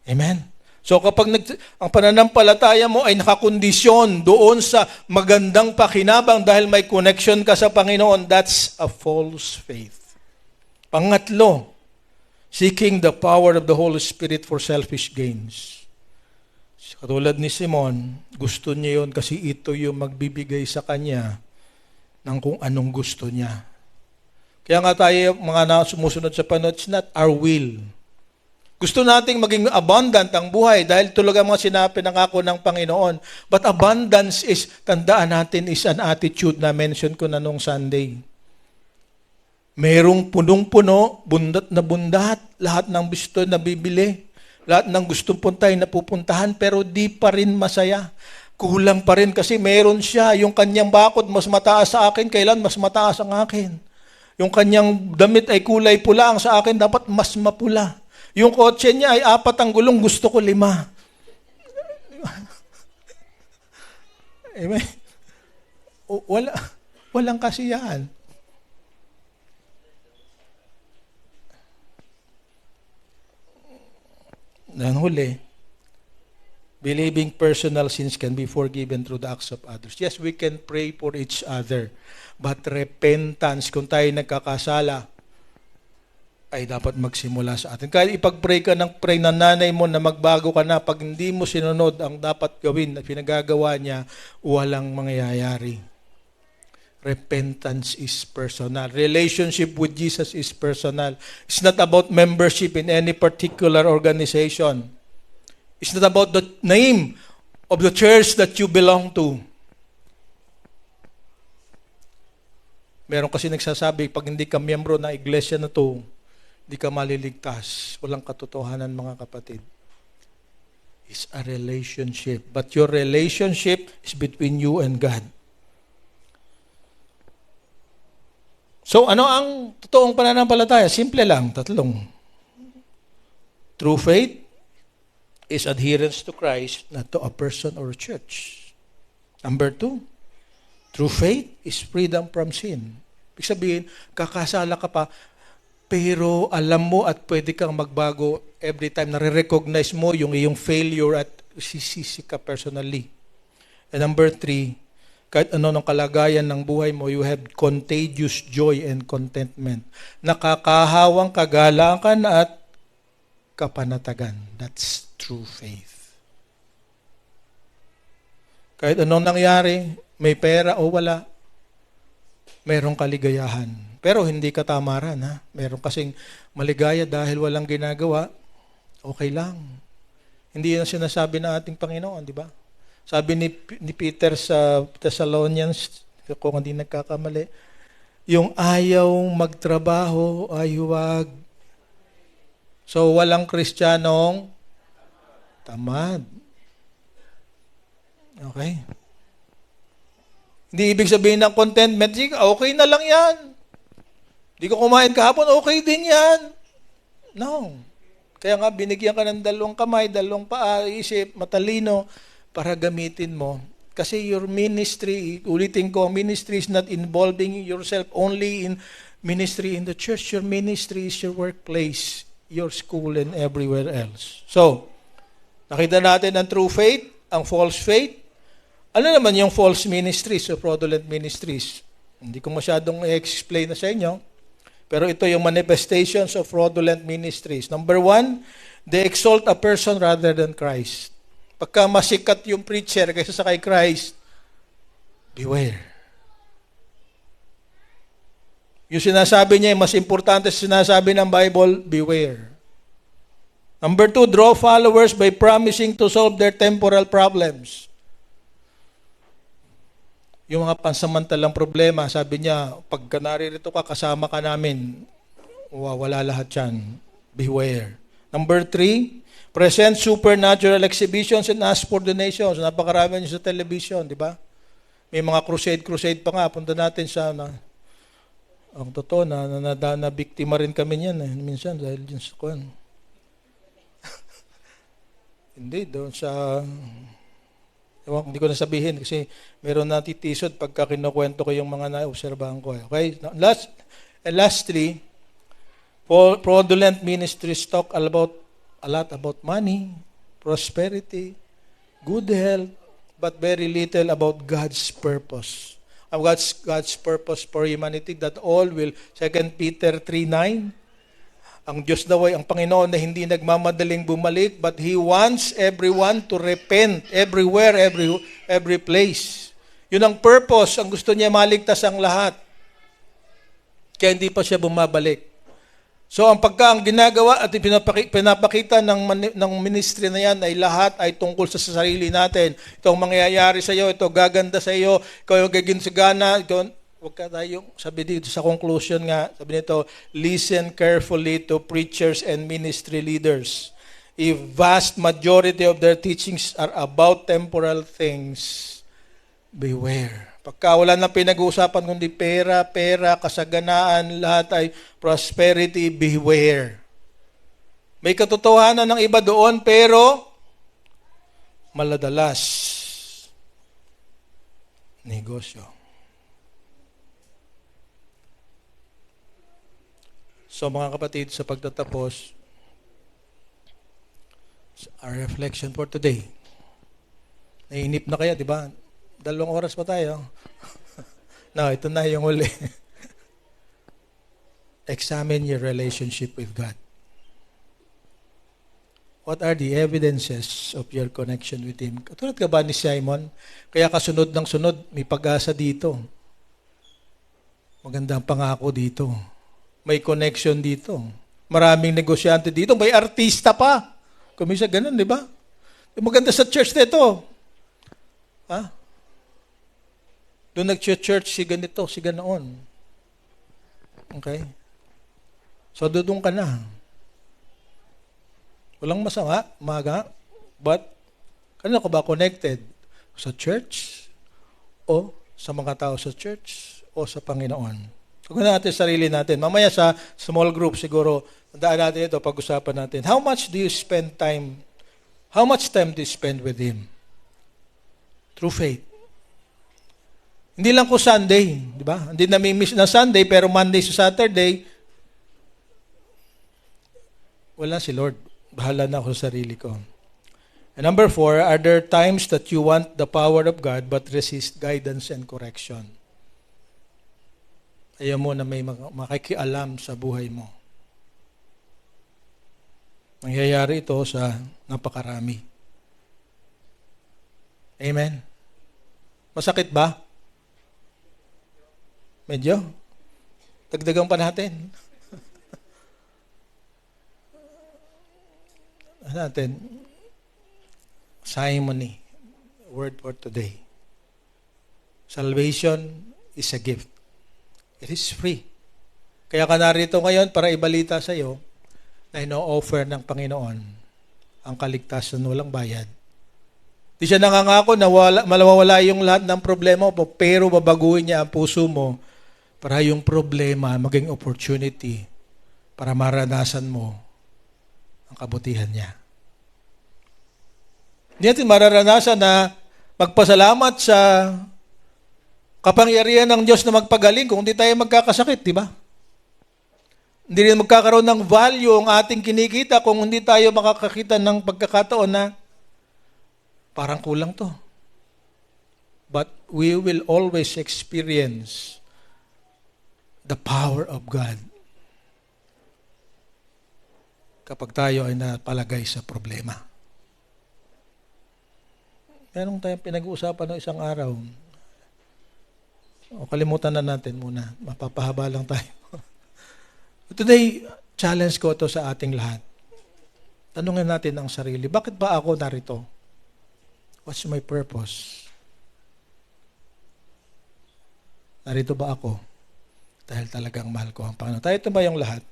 Amen? So kapag ang pananampalataya mo ay nakakondisyon doon sa magandang pakinabang dahil may connection ka sa Panginoon, that's a false faith. Pangatlo, seeking the power of the Holy Spirit for selfish gains. Katulad ni Simon, gusto niya yun kasi ito yung magbibigay sa kanya ng kung anong gusto niya. Kaya nga tayo, mga sumusunod sa Panginoon, it's not our will. Gusto nating maging abundant ang buhay dahil tulad ang mga sinabi ng ako ng Panginoon. But abundance is, tandaan natin, is an attitude na mention ko na nung Sunday. Merong punong-puno, bundat na bundat, lahat ng gusto na bibili, lahat ng gustong puntay na pupuntahan, pero di pa rin masaya. Kulang pa rin kasi meron siya. Yung kanyang bakod mas mataas sa akin, kailan mas mataas ang akin. Yung kanyang damit ay kulay pula, ang sa akin dapat mas mapula. Yung kotse niya ay 4 ang gulong, gusto ko 5. Amen. Walang kasiyahan. Ang huli, believing personal sins can be forgiven through the acts of others. Yes, we can pray for each other. But repentance, kung tayo nagkakasala, ay dapat magsimula sa atin. Kaya ipag-pray ka ng pray ng nanay mo na magbago ka na, pag hindi mo sinunod ang dapat gawin at pinagagawa niya, walang mangyayari. Repentance is personal. Relationship with Jesus is personal. It's not about membership in any particular organization. It's not about the name of the church that you belong to. Meron kasi nagsasabi, pag hindi ka miyembro ng iglesia na to, hindi ka maliligtas. Walang katotohanan, mga kapatid. It's a relationship. But your relationship is between you and God. So, ano ang totoong pananampalataya? Simple lang, tatlong. True faith is adherence to Christ, not to a person or a church. Number 2, true faith is freedom from sin. Ibig sabihin, kakasala ka pa, pero alam mo at pwede kang magbago every time nare-recognize mo yung iyong failure at sisisi ka personally. And number 3, kahit ano ng kalagayan ng buhay mo, you have contagious joy and contentment. Nakakahawang kagalakan at kapanatagan. That's true faith. Kahit anong nangyari, may pera o wala, mayroong kaligayahan. Pero hindi ka tamaran, ha? Meron kasing maligaya dahil walang ginagawa, okay lang. Hindi yan sinasabi ng ating Panginoon, di ba? Sabi ni Peter sa Thessalonians, kung hindi nagkakamali, yung ayaw magtrabaho ay huwag. So, walang Kristiyanong tamad. Okay? Hindi ibig sabihin ng contentment, okay na lang yan. Di ko kumain kahapon, okay din yan. No. Kaya nga, binigyan ka ng 2 kamay, 2 paa, isip, matalino, para gamitin mo. Kasi your ministry, ulitin ko, ministry is not involving yourself only in ministry in the church. Your ministry is your workplace, your school, and everywhere else. So, nakita natin ang true faith, ang false faith. Ano naman yung false ministries o fraudulent ministries? Hindi ko masyadong i-explain na sa inyo. Pero ito yung manifestations of fraudulent ministries. Number 1, they exalt a person rather than Christ. Pagka masikat yung preacher kaysa sa kay Christ, beware. Yung sinasabi niya, mas importante sa sinasabi ng Bible, beware. Number 2, draw followers by promising to solve their temporal problems. Yung mga pansamantalang problema, sabi niya, pagka naririto ka, kasama ka namin, wala lahat yan. Beware. Number 3, present supernatural exhibitions and ask for donations. Napakarami nyo sa television, di ba? May mga crusade pa nga. Punta natin sa, ang totoo, na biktima rin kami niyan. Minsan, dahil dyan sa kuwan. Hindi, doon sa... Hindi ko na sabihin kasi meron natitisod pagka kinukwento ko yung mga naobserbahan ko. Okay? Lastly, fraudulent ministries talk a lot about money, prosperity, good health, but very little about God's purpose. God's purpose for humanity, that all will, 2 Peter 3:9, ang Diyos daw ay ang Panginoon na hindi nagmamadaling bumalik, but He wants everyone to repent everywhere, every place. Yun ang purpose, ang gusto niya maligtas ang lahat. Kaya hindi pa siya bumabalik. So ang ginagawa at pinapakita ng ministry na yan ay lahat ay tungkol sa sarili natin. Ito ang mangyayari sa iyo, ito gaganda sa iyo, ikaw yung gaginsagana, huwag ka tayong, sabi dito sa conclusion nga, sabi nito, listen carefully to preachers and ministry leaders. A vast majority of their teachings are about temporal things. Beware. Pagka wala na pinag-uusapan kundi pera, kasaganaan, lahat ay prosperity, beware. May katotohanan ng iba doon, pero maladalas negosyo. So mga kapatid, sa pagtatapos, Our reflection for today. Nainip na kaya, di ba? 2 oras pa tayo. No, ito na yung uli. Examine your relationship with God. What are the evidences of your connection with Him? Katulad ka ba ni Simon? Kaya kasunod ng sunod, may pag-asa dito. Magandang pangako dito. May connection dito. Maraming negosyante dito. May artista pa. Kumisa ganun, di ba? Maganda sa church nito. Ha? Doon nag-church si ganito, si ganoon. Okay? So, doon ka na. Walang masama, maga, but kanino ka ba connected? Sa church? O sa mga tao sa church? O sa Panginoon? Huwag natin sarili natin. Mamaya sa small group siguro, tandaan natin ito, pag-usapan natin. How much do you spend time? How much time do you spend with Him? Through faith. Hindi lang ko Sunday, di ba? Hindi nami-miss na Sunday, pero Monday to Saturday, wala si Lord. Bahala na ako sa sarili ko. And number 4, are there times that you want the power of God but resist guidance and correction? Ayaw mo na may makikialam sa buhay mo. Nangyayari ito sa napakarami. Amen? Masakit ba? Medyo? Dagdagan pa natin. Natin, simony, word for today. Salvation is a gift. It is free. Kaya ka narito ngayon para ibalita sa iyo na ino-offer ng Panginoon ang kaligtasan walang bayad. Di siya nangangako na malawala yung lahat ng problema mo, pero babaguhin niya ang puso mo para yung problema maging opportunity para maranasan mo ang kabutihan niya. Hindi natin mararanasan na magpasalamat sa kapangyarihan ng Diyos na magpagaling kung hindi tayo magkakasakit, di ba? Hindi rin magkakaroon ng value ang ating kinikita kung hindi tayo makakakita ng pagkakataon na parang kulang to. But we will always experience the power of God kapag tayo ay napalagay sa problema. Meron tayong pinag-uusapan ng isang araw. O kalimutan na natin muna. Mapapahaba lang tayo. Today, challenge ko ito sa ating lahat. Tanungin natin ang sarili, bakit ba ako narito? What's my purpose? Narito ba ako? Dahil talagang mahal ko ang Panginoon. Tayo ito ba yung lahat?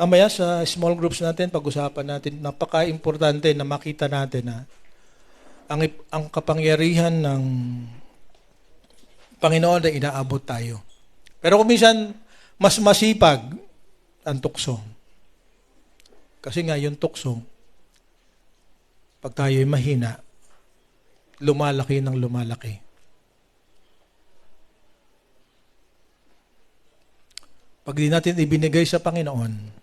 Mamaya sa small groups natin, pag-usapan natin, napaka-importante na makita natin na ang kapangyarihan ng Panginoon na inaabot tayo. Pero kung minsan, mas masipag ang tukso. Kasi nga yung tukso, pag tayo'y mahina, lumalaki ng lumalaki. Pag di natin ibinigay sa Panginoon,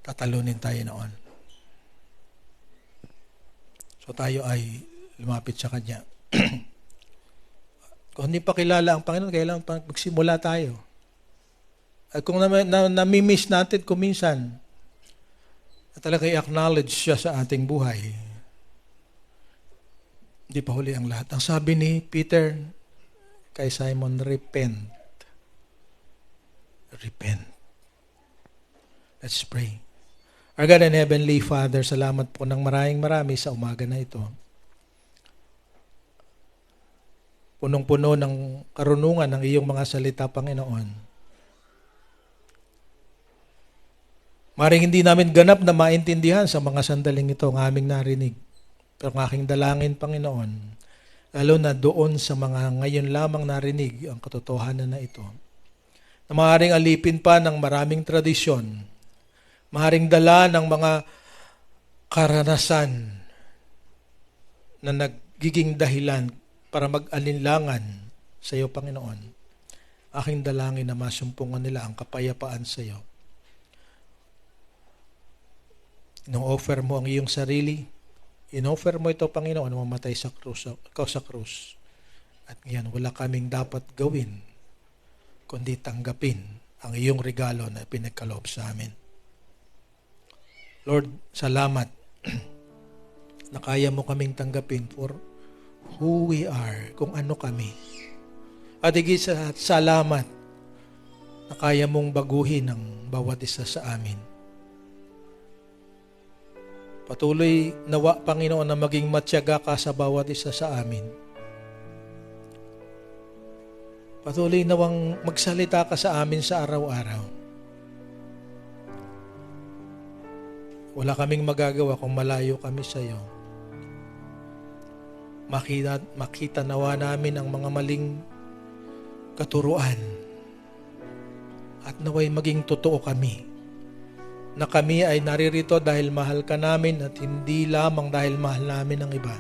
tatalunin tayo noon. So tayo ay lumapit sa Kanya. Kung hindi pa kilala ang Panginoon, kailangan magsimula tayo. At kung nami-miss natin kung minsan, na talaga i-acknowledge siya sa ating buhay, hindi pa huli ang lahat. Ang sabi ni Peter kay Simon, repent. Repent. Let's pray. Our God and Heavenly Father, salamat po ng marami sa umaga na ito. Punong-puno ng karunungan ng iyong mga salita, Panginoon. Maring hindi namin ganap na maintindihan sa mga sandaling ito ang aming narinig. Pero ang aking dalangin, Panginoon, lalo na doon sa mga ngayon lamang narinig ang katotohanan na ito, na maaaring alipin pa ng maraming tradisyon, maaaring dala ng mga karanasan na nagiging dahilan para mag-alinlangan sa iyo, Panginoon. Aking dalangin na masumpungan nila ang kapayapaan sa iyo. ino-offer mo ang iyong sarili, in-offer mo ito, Panginoon, mamatay sa krus, ikaw sa krus. At ngayon, wala kaming dapat gawin, kundi tanggapin ang iyong regalo na pinagkaloob sa amin. Lord, salamat na kaya mo kaming tanggapin for who we are, kung ano kami. At higit sa salamat na kaya mong baguhin ang bawat isa sa amin. Patuloy nawa, Panginoon, na maging matyaga ka sa bawat isa sa amin. Patuloy nawang magsalita ka sa amin sa araw-araw. Wala kaming magagawa kung malayo kami sa iyo. Makita nawa namin ang mga maling katuruan at naway maging totoo kami na kami ay naririto dahil mahal ka namin at hindi lamang dahil mahal namin ang iba.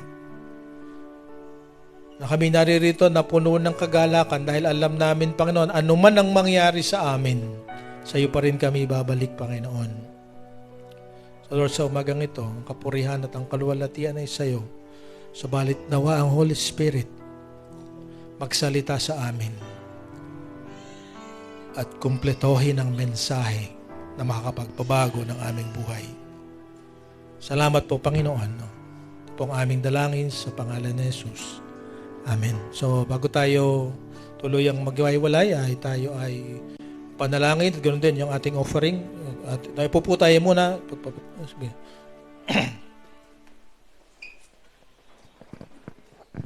Na kami naririto na puno ng kagalakan dahil alam namin, Panginoon, anuman ang mangyari sa amin, sa iyo pa rin kami babalik, Panginoon. So Lord, sa umagang ito, ang kapurihan at ang kaluwalhatian ay sa iyo. Subalit nawa ang Holy Spirit magsalita sa amin at kumpletohin ang mensahe na makakapagpabago ng aming buhay. Salamat po, Panginoon. Ito po ang aming dalangin sa pangalan ni Jesus. Amen. So, bago tayo tuluyang maghiwalay, ay tayo ay panalangin. Ganoon din yung ating offering. At tayo po tayo muna.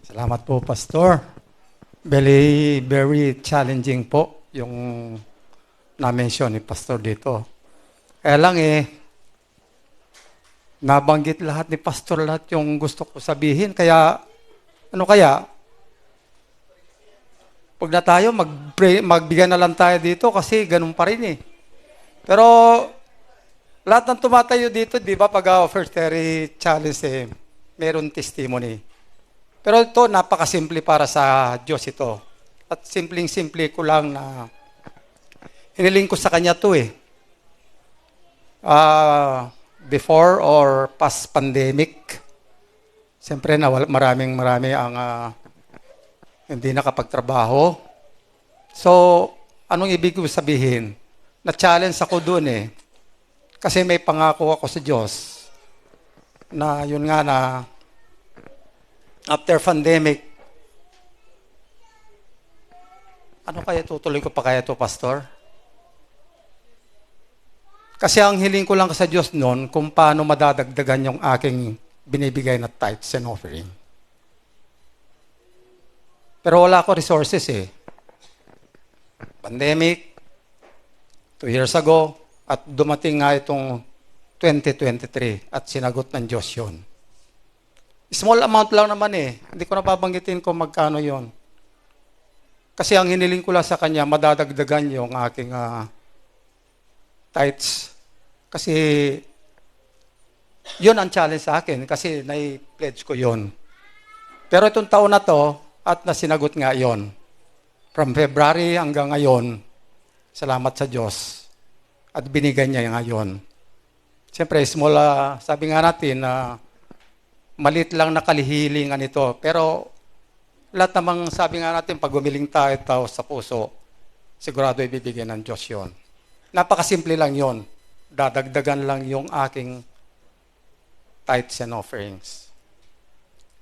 Salamat po, Pastor. Very challenging po yung na-mention ni Pastor dito. Kaya lang nabanggit lahat ni Pastor lahat yung gusto ko sabihin. Kaya, pag na tayo, magbigay na lang tayo dito kasi ganun pa rin Pero, lahat ng tumatayo dito, di ba, pag first Terry challenge, meron testimony. Pero ito, napakasimple para sa Diyos ito. At simpleng-simple ko lang na hiniling ko sa Kanya ito before or past pandemic, siyempre marami ang hindi nakapagtrabaho. So, anong ibig ko sabihin? Na-challenge ako doon Kasi may pangako ako sa Diyos na yun nga na after pandemic, ano kaya tutuloy ko pa kaya to, Pastor? Kasi ang hiling ko lang sa Diyos noon kung paano madadagdagan yung aking binibigay na tithes and offering. Pero wala ako resources Pandemic, 2 years ago, at dumating nga itong 2023 at sinagot ng Diyos yun. Small amount lang naman Hindi ko napabanggitin kung magkano yon. Kasi ang hiniling ko lang sa Kanya, madadagdagan yung aking tithes. Kasi yun ang challenge sa akin kasi nai-pledge ko yon. Pero itong taon na to, at nasinagot nga yon. From February hanggang ngayon, salamat sa Diyos. At binigay niya ngayon. Siyempre, small, sabi nga natin na malit lang na kalihilingan ito. Pero lahat namang sabi nga natin, pag gumiling tayo sa puso, sigurado ibibigay ng Diyos yon. Napakasimple lang yon. Dadagdagan lang yung aking tithes and offerings.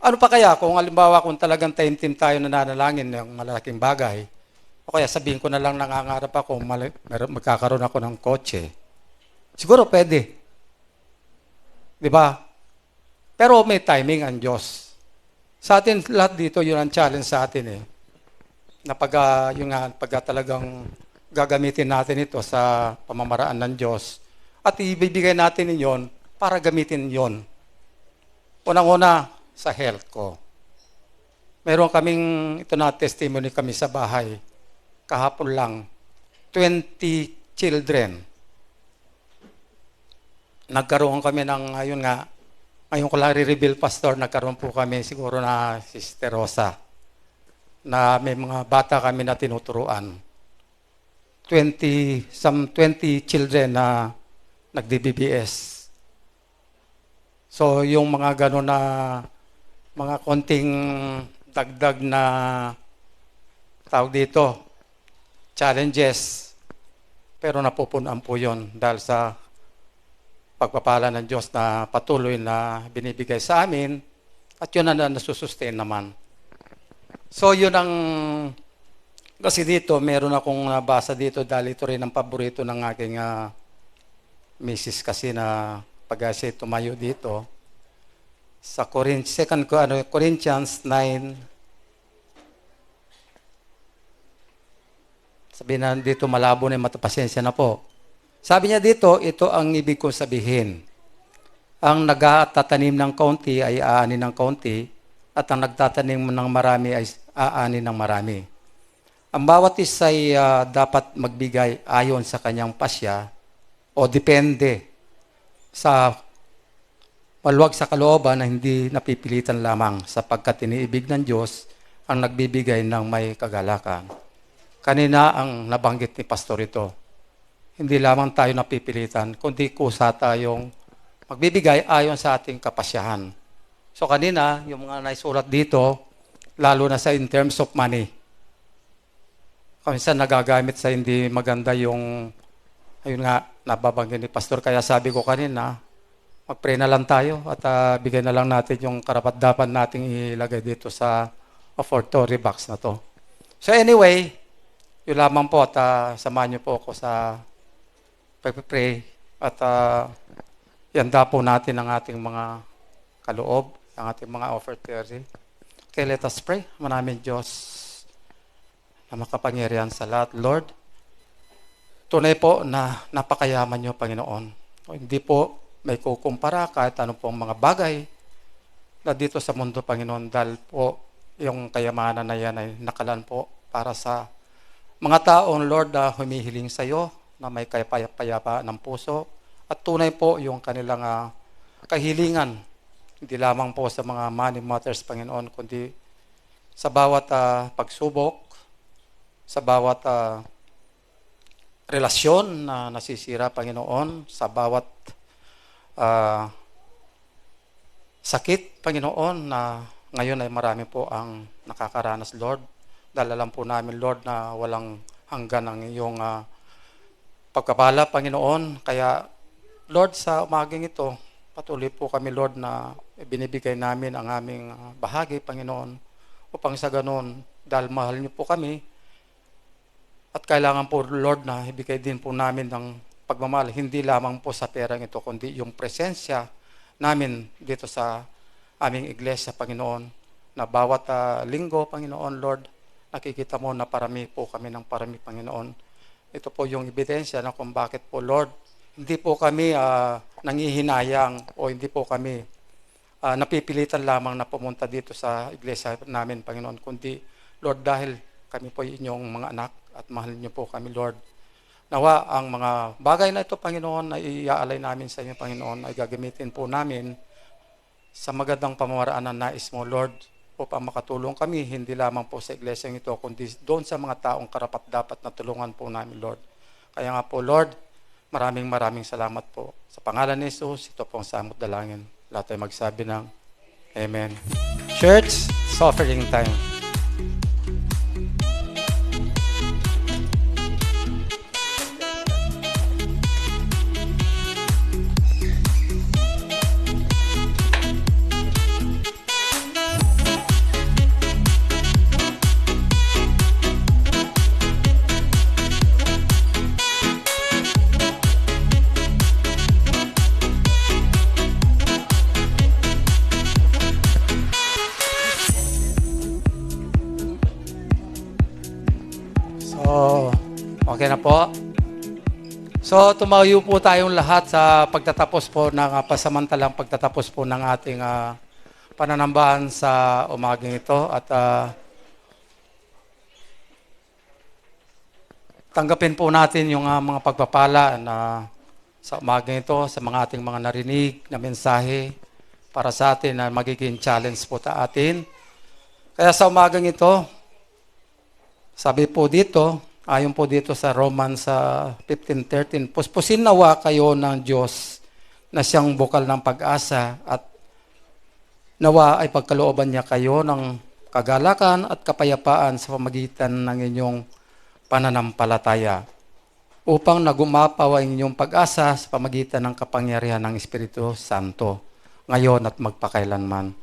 Ano pa kaya kung halimbawa kung talagang taimtim tayo nananalangin ng malalaking bagay, o kaya sabihin ko na lang nangangarap ako, magkakaroon ako ng kotse. Siguro pwede. Di ba? Pero may timing ang Diyos. Sa atin, lahat dito, yun ang challenge sa atin Na pag talagang gagamitin natin ito sa pamamaraan ng Diyos at ibibigay natin yon para gamitin yon. Unang-una, sa health ko. Meron kaming, ito na testimony kami sa bahay, kahapon lang, 20 children. Nagkaroon kami ng, ngayon ko lang re-reveal, Pastor, nagkaroon po kami siguro na Sister Rosa, na may mga bata kami na tinuturuan. 20 children na nag-DBBS. So, yung mga gano'n na mga konting dagdag na tawag dito, challenges, pero napupunan po yun dahil sa pagpapala ng Diyos na patuloy na binibigay sa amin at yun na nasusustain naman. So, yun ang kasi dito, meron akong nabasa dito dahil ito rin ang paborito ng aking misis kasi na pag siya tumayo dito. Sa Corinthians 9, sabihin na dito malabo na yung mata, pasensya na po. Sabi niya dito, ito ang ibig kong sabihin. Ang nagtatanim ng kaunti ay aani ng kaunti at ang nagtatanim ng marami ay aani ng marami. Ang bawat isa ay dapat magbigay ayon sa kanyang pasya o depende sa maluwag sa kalooban na hindi napipilitan lamang sapagkat iniibig ng Diyos ang nagbibigay ng may kagalakan. Kanina ang nabanggit ni Pastor ito. Hindi lamang tayo napipilitan, kundi kusa tayong magbibigay ayon sa ating kapasyahan. So kanina, yung mga naisulat dito, lalo na sa in terms of money, minsan nagagamit sa hindi maganda yung, ayun nga, nababanggit ni Pastor. Kaya sabi ko kanina, mag-pray na lang tayo at bigyan na lang natin yung karapat-dapat nating ilagay dito sa offertory box na to. So anyway, yun lamang po at samahan niyo po ako sa pag-pray at yanda po natin ang ating mga kaloob, ang ating mga offertory. Okay, let us pray. Maraming Diyos na makapangyarihan sa lahat. Lord, tunay po na napakayaman niyo, Panginoon. O, hindi po may kukumpara kahit ano pong mga bagay na dito sa mundo, Panginoon, dahil po yung kayamanan na yan ay nakalan po para sa mga taong, Lord, na humihiling sa iyo, na may kapayapaan ng puso, at tunay po yung kanilang kahilingan, hindi lamang po sa mga money matters, Panginoon, kundi sa bawat pagsubok, sa bawat relasyon na nasisira, Panginoon, sa bawat sakit, Panginoon, na ngayon ay marami po ang nakakaranas, Lord. Dahil alam po namin, Lord, na walang hanggan ang iyong pagkapala, Panginoon. Kaya, Lord, sa umaging ito, patuloy po kami, Lord, na binibigay namin ang aming bahagi, Panginoon, upang sa ganon, dahil mahal niyo po kami, at kailangan po, Lord, na ibigay din po namin ng pagmamahal, hindi lamang po sa perang ito, kundi yung presensya namin dito sa aming iglesia, Panginoon, na bawat linggo, Panginoon, Lord, nakikita mo na parami po kami ng parami, Panginoon. Ito po yung ebidensya na kung bakit po, Lord, hindi po kami nangihinayang o hindi po kami napipilitan lamang na pumunta dito sa iglesia namin, Panginoon, kundi, Lord, dahil kami po inyong mga anak at mahal niyo po kami, Lord. Nawa ang mga bagay na ito, Panginoon, na iaalay namin sa inyo, Panginoon, ay gagamitin po namin sa magandang pamamaraan na nais mo, Lord, upang makatulong kami, hindi lamang po sa iglesyang ito, kundi doon sa mga taong karapat-dapat na tulungan po namin, Lord. Kaya nga po, Lord, maraming salamat po. Sa pangalan ni Jesus, ito pong samot dalangin. Lahat ay magsabi ng Amen. Church, suffering time. Okay na po. So, tumayo po tayong lahat sa pagtatapos po ng pasamantalang pagtatapos po ng ating pananambahan sa umagang ito. At tanggapin po natin yung mga pagpapala na sa umagang ito, sa mga ating mga narinig na mensahe para sa atin na magiging challenge po ta atin. Kaya sa umagang ito, sabi po dito, ayon po dito sa Romans 15:13, puspusin nawa kayo ng Diyos na siyang bukal ng pag-asa at Nawa ay pagkalooban niya kayo ng kagalakan at kapayapaan sa pamagitan ng inyong pananampalataya upang nagumapaw ang inyong pag-asa sa pamagitan ng kapangyarihan ng Espiritu Santo ngayon at magpakailanman.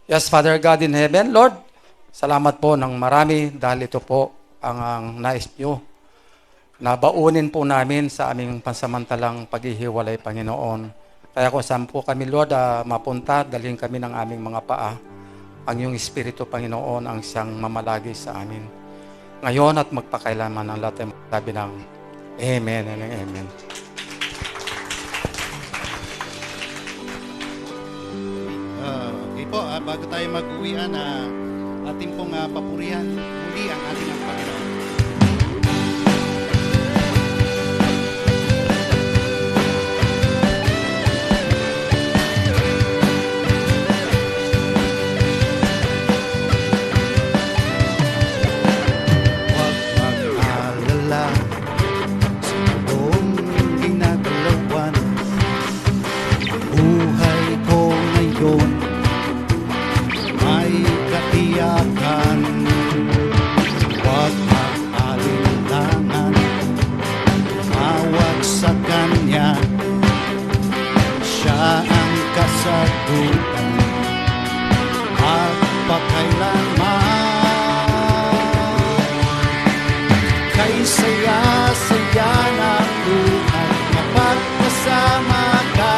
Yes, Father God in heaven, Lord, salamat po ng marami dahil ito po ang nais nyo na baunin po namin sa aming pansamantalang paghihiwalay, Panginoon. Kaya kung saan po kami, Lord, mapunta, dalhin kami ng aming mga paa. Ang iyong Espiritu, Panginoon, ang siyang mamalagi sa amin. Ngayon at magpakailanman ang lahat ay magsabi ng Amen and Amen. Okay po, bago tayo mag-uwian, ating pong papurihan muli ang ating Panginoon. Huwag mag-alala sa iyong ginagalawan. Buhay ko ngayon may katiyakan. Huwag mag-alinlangan, tumawag sa Kanya. Siya ang kasagutan magpakailanman. Kay saya-saya ng buhay kapag kasama ka.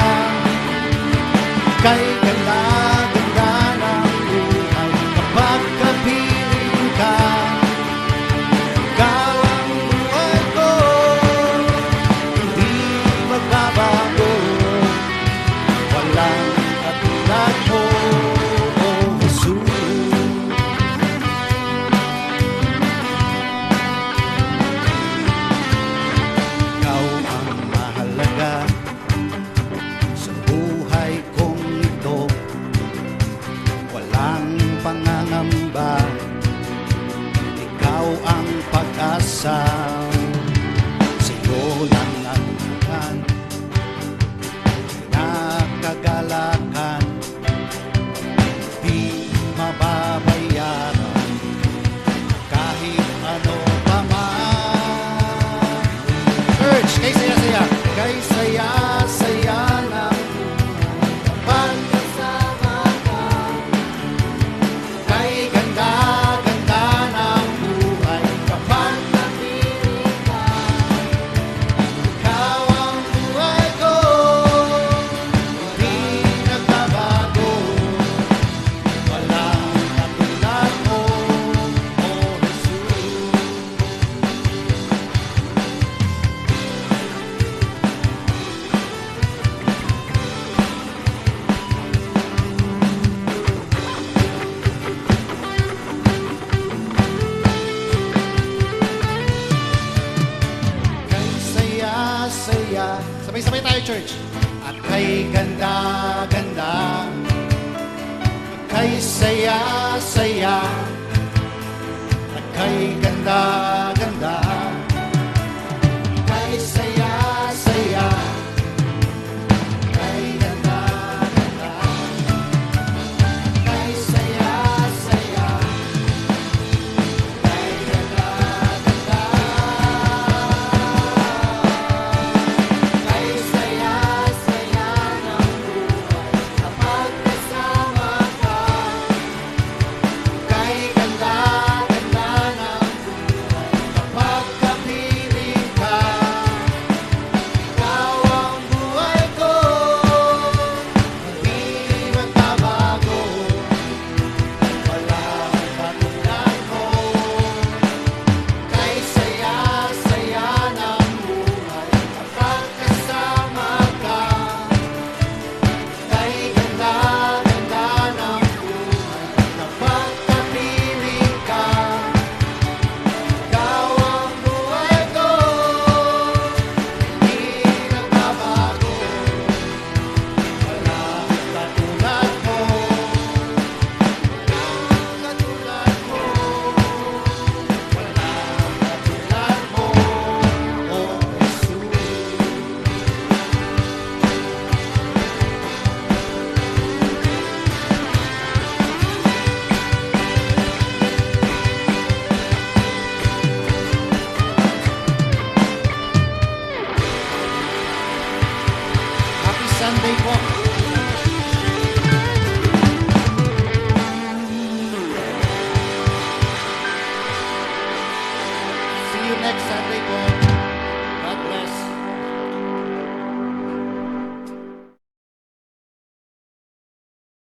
Kay ganda-ganda ng buhay kapag kapiling ka. Ikaw ang buhay ko, hindi magbabago. Walang katulad mo, O Jesus. Ikaw ang mahalaga sa buhay kong ito. Walang pangangamba, ikaw ang pag-asa. Sa'yo lang ang bukan, nakagalakan, di mababayaran kahit ano pa man. Church, kay saya-saya. Kay saya-saya ng kapag kasama ka. Kay ganda-ganda ng buhay kapag napiling ka. Ikaw ang buhay ko, hindi nagbabago. Walang katulad mo, O Jesus. Kay saya-saya, Sabay-sabay tayo, church. at kay ganda-ganda, kay saya-saya, at kay ganda-ganda, kay saya-saya, kay ganda-ganda, kay saya-saya, kay ganda-ganda, kay saya-saya ng you next Sunday po. God bless.